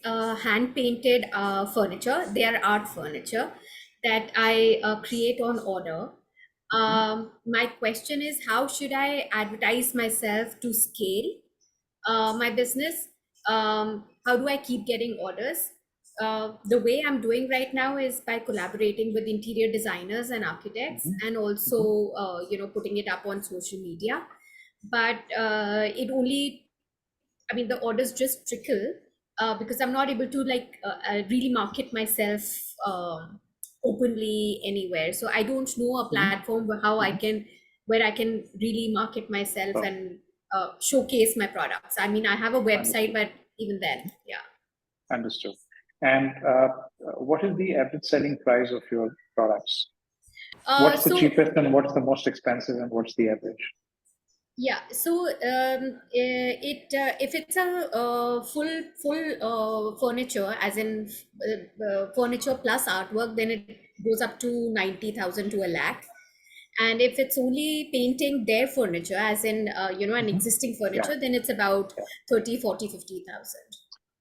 hand-painted furniture. They are art furniture that I create on order. My question is, how should I advertise myself to scale my business? How do I keep getting orders? The way I'm doing right now is by collaborating with interior designers and architects, and also you know, putting it up on social media. But it only, I mean, the orders just trickle because I'm not able to like really market myself openly anywhere. So I don't know a platform where how I can, where I can really market myself and showcase my products. I mean, I have a website, but even then, yeah. Understood. And what is the average selling price of your products? What's the So cheapest and what's the most expensive and what's the average? yeah, so if it's a full furniture, as in furniture plus artwork, then it goes up to 90,000 to a lakh. And if it's only painting their furniture, as in you know, an existing furniture, then it's about 30, 40, 50,000.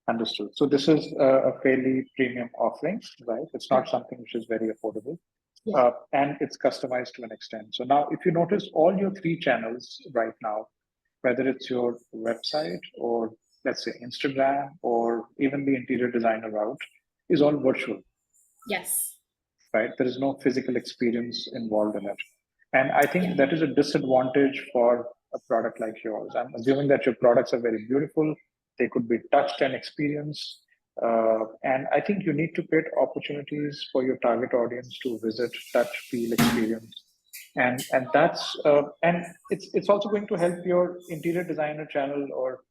Understood. So this is a fairly premium offering, right? It's not something which is very affordable. And it's customized to an extent. So now, if you notice, all your three channels right now, whether it's your website or let's say Instagram or even the interior designer route, is all virtual. Yes. Right? There is no physical experience involved in it. And I think that is a disadvantage for a product like yours. I'm assuming that your products are very beautiful. They could be touched and experienced. And I think you need to create opportunities for your target audience to visit, touch, feel, experience. And that's and it's also going to help your interior designer channel or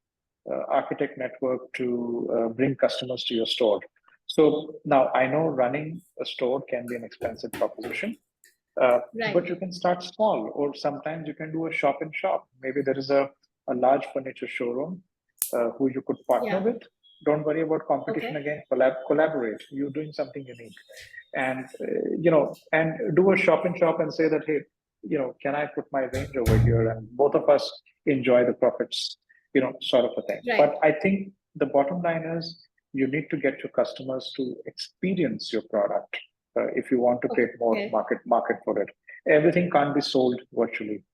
architect network to bring customers to your store. So now I know running a store can be an expensive proposition, but you can start small, or sometimes you can do a shop in shop. Maybe there is a large furniture showroom who you could partner with. Don't worry about competition again. Collaborate. You're doing something unique, and you know, and do a shop in shop and say that, hey, you know, can I put my range over here, and both of us enjoy the profits, you know, sort of a thing. But I think the bottom line is you need to get your customers to experience your product if you want to create more market for it. Everything can't be sold virtually.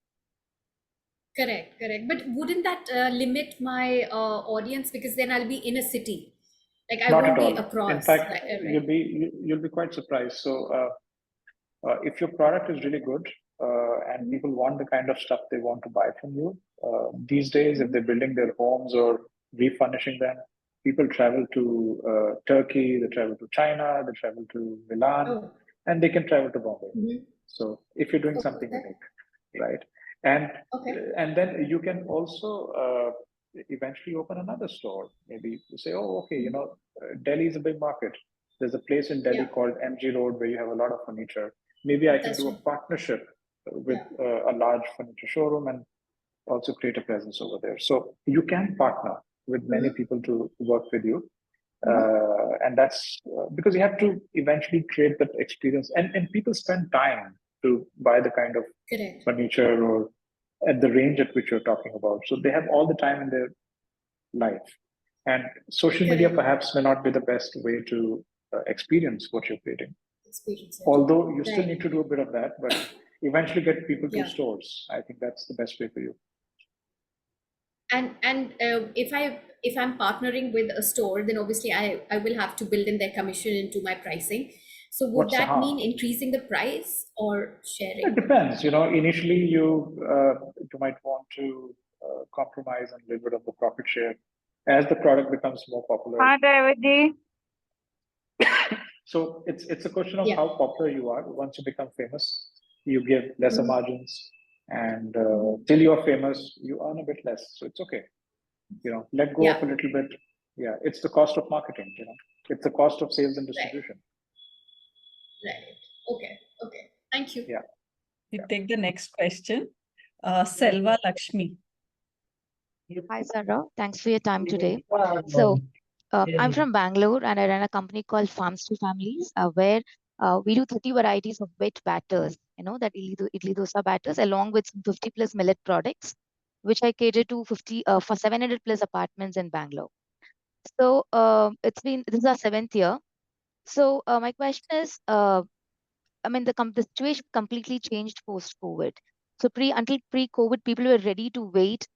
Correct. But wouldn't that limit my audience, because then I'll be in a city, like I won't be across. In fact, you'll be quite surprised. So if your product is really good and people want the kind of stuff they want to buy from you, these days, if they're building their homes or refurnishing them, people travel to Turkey, they travel to China, they travel to Milan, and they can travel to Bombay. So if you're doing something unique, right? And then you can also eventually open another store. Maybe you say, oh, okay, you know, Delhi is a big market. There's a place in Delhi called MG Road where you have a lot of furniture. Maybe I can do a partnership with a large furniture showroom and also create a presence over there. So you can partner with many people to work with you. And that's because you have to eventually create that experience. And people spend time to buy the kind of furniture or at the range at which you're talking about. So they have all the time in their life. And social media perhaps may not be the best way to experience what you're creating. Although you still need to do a bit of that, but eventually get people to stores. I think that's the best way for you. And if I'm partnering with a store, then obviously I will have to build in their commission into my pricing. So would that mean increasing the price or sharing? It depends. You know, initially you might want to compromise and live bit of the profit share as the product becomes more popular. Hi, David. So it's a question of Yeah. how popular you are. Once you become famous, you give lesser Mhm. margins, and till you're famous, you earn a bit less. So it's okay. Let go Yeah. of a little bit. Yeah, it's the cost of marketing. It's the cost of sales and distribution. Right. Okay. Okay. Thank you. Yeah. We take the next question. Selva Lakshmi. Hi, Sarah. Thanks for your time today. So, I'm from Bangalore and I run a company called Farms to Families, where we do 30 varieties of wet batters, that idli dosa batters, along with some 50 plus millet products, which I cater to for 700 plus apartments in Bangalore. So, this is our 7th year. So, my question is, the situation completely changed post-COVID. So until pre-COVID, people were ready to wait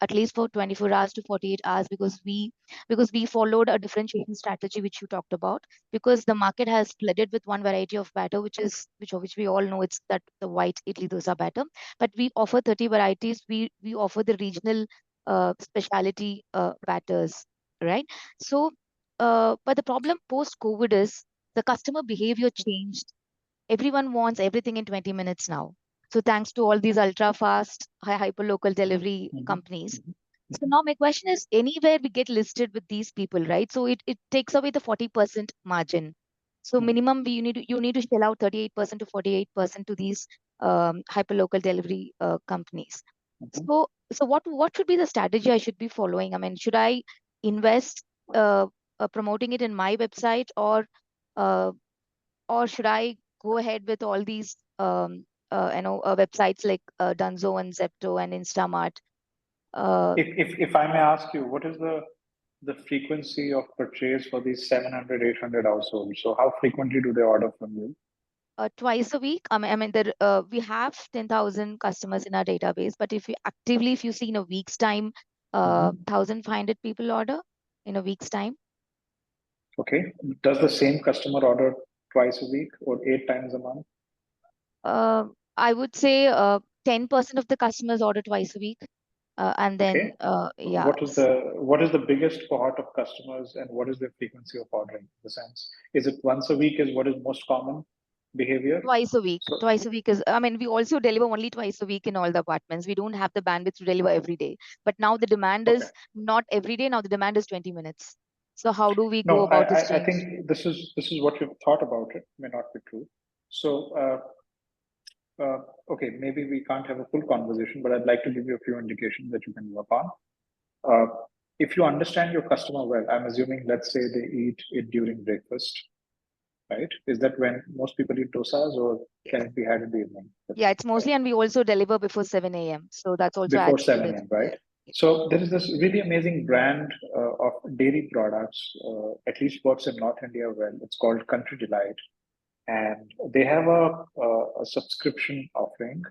at least for 24 hours to 48 hours because we followed a differentiation strategy which you talked about, because the market has flooded with one variety of batter which we all know, it's that the white idli dosa batter, but we offer 30 varieties. We offer the regional specialty batters, right? So but the problem post-COVID is the customer behavior changed. Everyone wants everything in 20 minutes now. So thanks to all these ultra fast, hyper local delivery companies. So now my question is, anywhere we get listed with these people, right? So it takes away the 40% margin. So minimum you need to shell out 38% to 48% to these hyper local delivery companies. So what should be the strategy I should be following? I mean, should I invest promoting it in my website, or should I go ahead with all these websites like Dunzo and Zepto and Instamart? If I may ask you, what is the frequency of purchase for these 700, 800 households? So how frequently do they order from you? Twice a week. We have 10,000 customers in our database, but if you see in a week's time, 1,500 people order in a week's time. Okay. Does the same customer order twice a week or 8 times a month? I would say 10% of the customers order twice a week. And then, yeah. What is the biggest cohort of customers, and what is their frequency of ordering? In the sense, is it once a week is what is most common behavior? Twice a week. Twice a week is, we also deliver only twice a week in all the apartments. We don't have the bandwidth to deliver every day. But now the demand is not every day. Now the demand is 20 minutes. So how do we go about this change? I think this is what you've thought about it. May not be true. So, okay, maybe we can't have a full conversation, but I'd like to give you a few indications that you can work on. If you understand your customer well, I'm assuming, let's say they eat it during breakfast, right? Is that when most people eat dosas, or can it be had in the evening? Yeah, it's mostly, and we also deliver before 7 a.m. So that's also before 7 a.m., right? So there is this really amazing brand of dairy products, at least works in North India well. It's called Country Delight. And they have a subscription offering,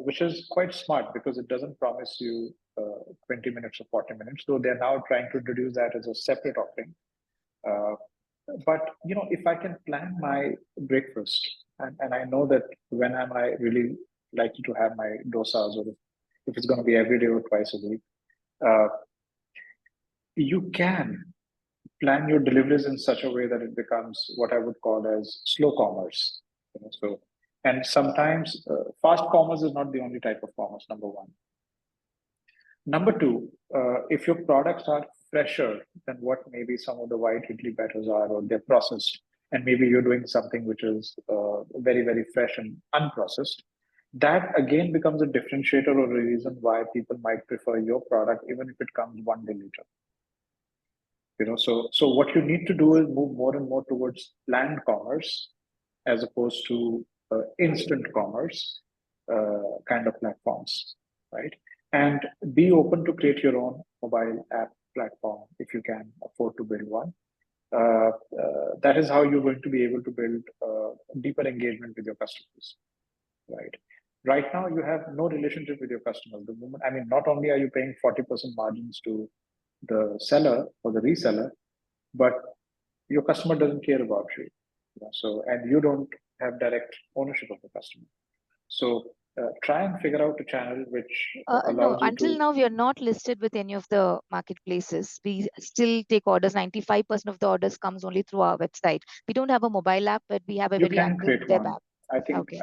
which is quite smart because it doesn't promise you 20 minutes or 40 minutes. So they're now trying to introduce that as a separate offering. But if I can plan my breakfast, and I know that when am I really likely to have my dosas, or if it's going to be every day or twice a week, you can plan your deliveries in such a way that it becomes what I would call as slow commerce. And sometimes fast commerce is not the only type of commerce, number one. Number two, if your products are fresher than what maybe some of the white idli batters are, or they're processed, and maybe you're doing something which is very, very fresh and unprocessed, that again becomes a differentiator or a reason why people might prefer your product, even if it comes one day later. So what you need to do is move more and more towards planned commerce as opposed to instant commerce kind of platforms, right? And be open to create your own mobile app platform if you can afford to build one. That is how you're going to be able to build deeper engagement with your customers, right? Right now, you have no relationship with your customers. The moment, not only are you paying 40% margins to the seller or the reseller, but your customer doesn't care about you. And you don't have direct ownership of the customer. So try and figure out a channel which No, allows you until to. now we are not listed with any of the marketplaces. We still take orders. 95% of the orders comes only through our website. We don't have a mobile app, but we have a You very can active create web one. app. I think Okay.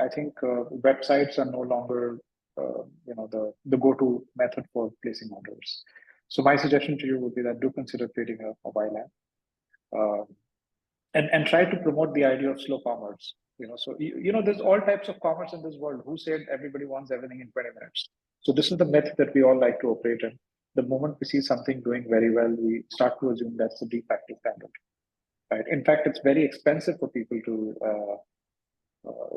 websites are no longer the go-to method for placing orders. So my suggestion to you would be that do consider creating a mobile app, and try to promote the idea of slow commerce. So there's all types of commerce in this world. Who said everybody wants everything in 20 minutes? So this is the myth that we all like to operate in. The moment we see something doing very well, we start to assume that's the de facto standard. Right? In fact, it's very expensive for people to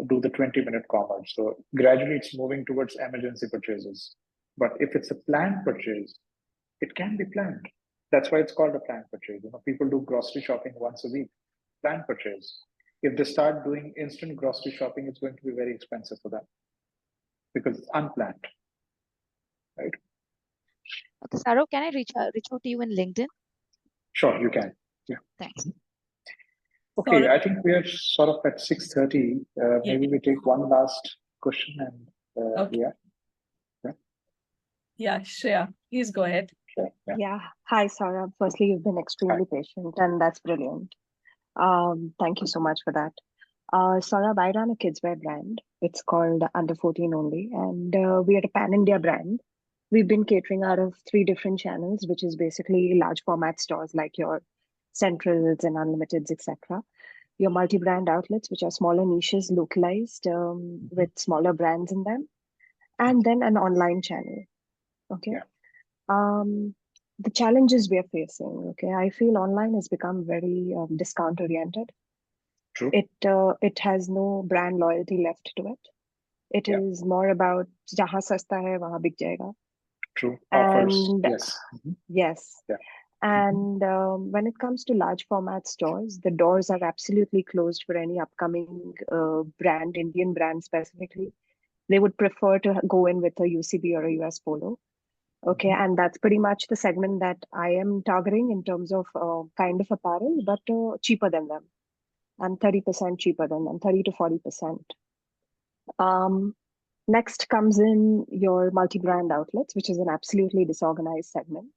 do the 20-minute commerce. So gradually it's moving towards emergency purchases. But if it's a planned purchase, it can be planned. That's why it's called a planned purchase. People do grocery shopping once a week, planned purchase. If they start doing instant grocery shopping, it's going to be very expensive for them because it's unplanned, right? Okay, Saro, can I reach out to you in LinkedIn? Sure, you can. Yeah. Thanks. Okay, Saurabh. I think we are sort of at 6:30. Maybe we take one last question and Okay. Yeah, Shreya, please go ahead. Sure. Yeah. Yeah. Hi, Saurabh. Firstly, you've been extremely patient, and that's brilliant. Thank you so much for that. Saurabh, I run a kidswear brand. It's called Under 14 Only, and we are a pan-India brand. We've been catering out of 3 different channels, which is basically large format stores like your Centrals and Unlimiteds, etc. Your multi-brand outlets, which are smaller niches, localized, with smaller brands in them, and then an online channel. Okay. Yeah. The challenges we are facing, okay, I feel online has become very discount oriented. True. It has no brand loyalty left to it. It Yeah. is more about jahan sasta hai, wahan bik jayega. True. Offers. And Yes. yes. Yeah. And when it comes to large format stores, the doors are absolutely closed for any upcoming brand, Indian brand specifically. They would prefer to go in with a UCB or a US Polo. Okay, and that's pretty much the segment that I am targeting in terms of kind of apparel, but cheaper than them. I'm 30% cheaper than them, 30 to 40%. Next comes in your multi-brand outlets, which is an absolutely disorganized segment.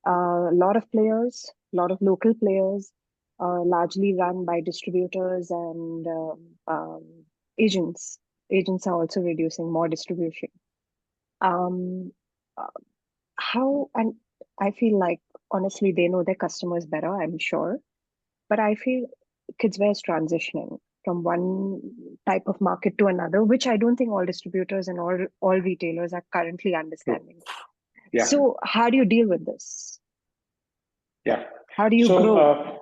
A lot of players, a lot of local players, largely run by distributors and agents. Agents are also reducing more distribution. How, and I feel like honestly they know their customers better, I'm sure, but I feel kidswear is transitioning from one type of market to another, which I don't think all distributors and all retailers are currently understanding. Yeah. So how do you deal with this? Yeah. How do you grow?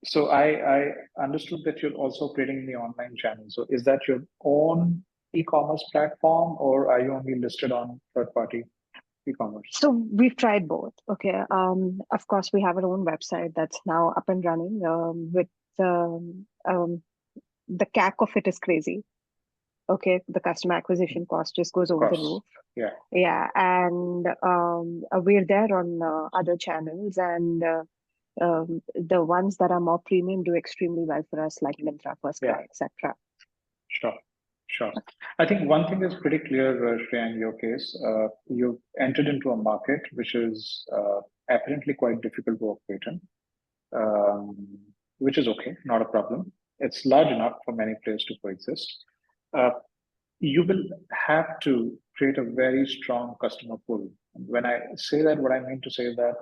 So I understood that you're also operating in the online channel. So is that your own e-commerce platform, or are you only listed on third-party e-commerce? So we've tried both. Okay. Of course, we have our own website that's now up and running. With the CAC of it is crazy. Okay, the customer acquisition cost just goes over the roof. Yeah. Yeah, and we're there on other channels, and the ones that are more premium do extremely well for us, like Myntra, First Cry, etc. Sure. I think one thing is pretty clear, Shreya, in your case. You've entered into a market which is apparently quite difficult to operate in, which is okay, not a problem. It's large enough for many players to coexist. You will have to create a very strong customer pull. When I say that, what I mean to say is that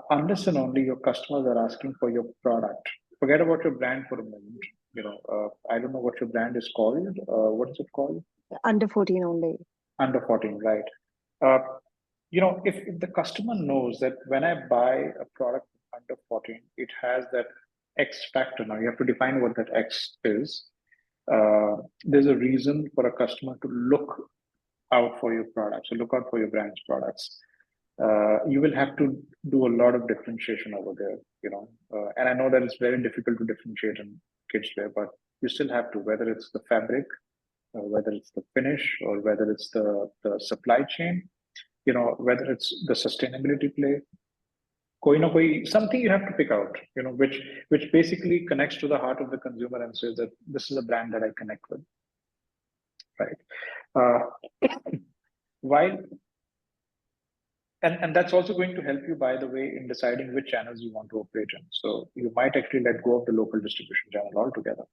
unless and only your customers are asking for your product, forget about your brand for a moment. I don't know what your brand is called. What is it called? Under 14 Only. Under 14, right. If the customer knows that when I buy a product under 14, it has that X factor. Now you have to define what that X is. There's a reason for a customer to look out for your products, so look out for your brand's products. You will have to do a lot of differentiation over there, and I know that it's very difficult to differentiate in kidswear, but you still have to, whether it's the fabric, whether it's the finish, or whether it's the supply chain, whether it's the sustainability play. Something you have to pick out, which basically connects to the heart of the consumer and says that this is a brand that I connect with. right? While and that's also going to help you, by the way, in deciding which channels you want to operate in. So you might actually let go of the local distribution channel altogether.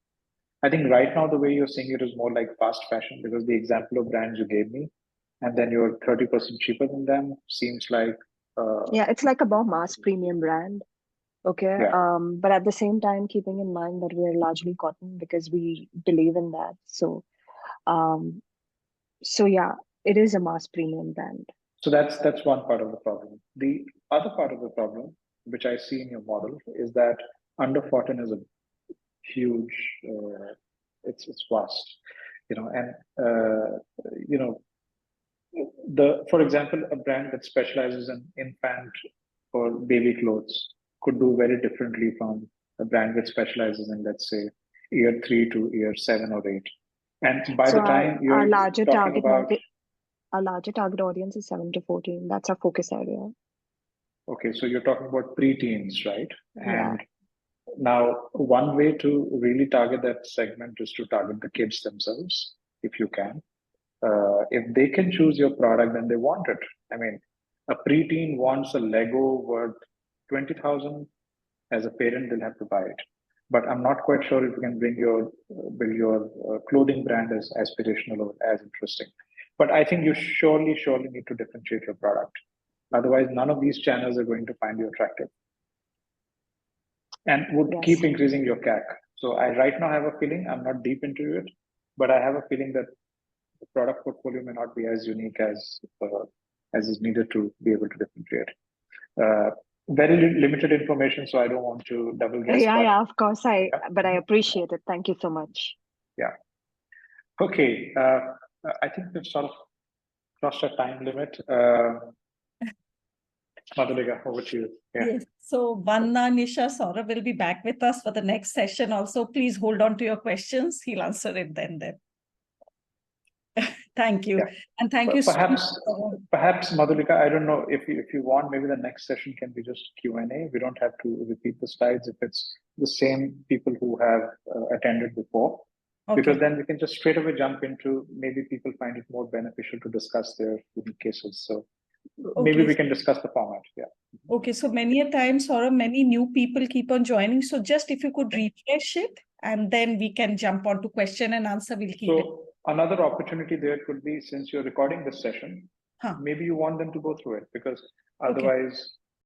I think right now the way you're seeing it is more like fast fashion, because the example of brands you gave me, and then you're 30% cheaper than them, seems like Yeah, it's like a more mass premium brand. Okay. Yeah. But at the same time, keeping in mind that we're largely cotton because we believe in that. So yeah, it is a mass premium brand. So that's one part of the problem. The other part of the problem, which I see in your model, is that under 14 is a huge, it's vast, and for example, a brand that specializes in infant or baby clothes could do very differently from a brand that specializes in, let's say, year 3 to year 7 or 8. And by So the time you're our larger talking target about, market, our larger target audience is 7 to 14. That's our focus area. okay, so you're talking about pre-teens, right? Yeah. And now one way to really target that segment is to target the kids themselves, if you can. If they can choose your product, then they want it. I mean, a preteen wants a Lego worth 20,000. As a parent, they'll have to buy it. But I'm not quite sure if you can build your clothing brand as aspirational or as interesting. But I think you surely need to differentiate your product. Otherwise, none of these channels are going to find you attractive, and would keep increasing your CAC. So I right now have a feeling, I'm not deep into it, but I have a feeling that the product portfolio may not be as unique as is needed to be able to differentiate. Very limited information, so I don't want to double guess. Yeah, of course. But I appreciate it. Thank you so much. Yeah. Okay. I think we've sort of crossed our time limit. Madhulika, over to you. Yeah. Yes. So Vanna, Nisha, Saurabh will be back with us for the next session. Also, please hold on to your questions. He'll answer it then. Thank you. Yeah. And thank you Perhaps, so much. Perhaps Madhulika, I don't know if you want, maybe the next session can be just Q&A. We don't have to repeat the slides if it's the same people who have attended before. Okay. Because then we can just straight away jump into, maybe people find it more beneficial to discuss their unique cases. So maybe we can discuss the format. Yeah. Okay. So many a times, Saurabh, many new people keep on joining. So just if you could refresh it, and then we can jump on to question and answer. We'll keep it. Another opportunity there could be, since you're recording this session, maybe you want them to go through it, because otherwise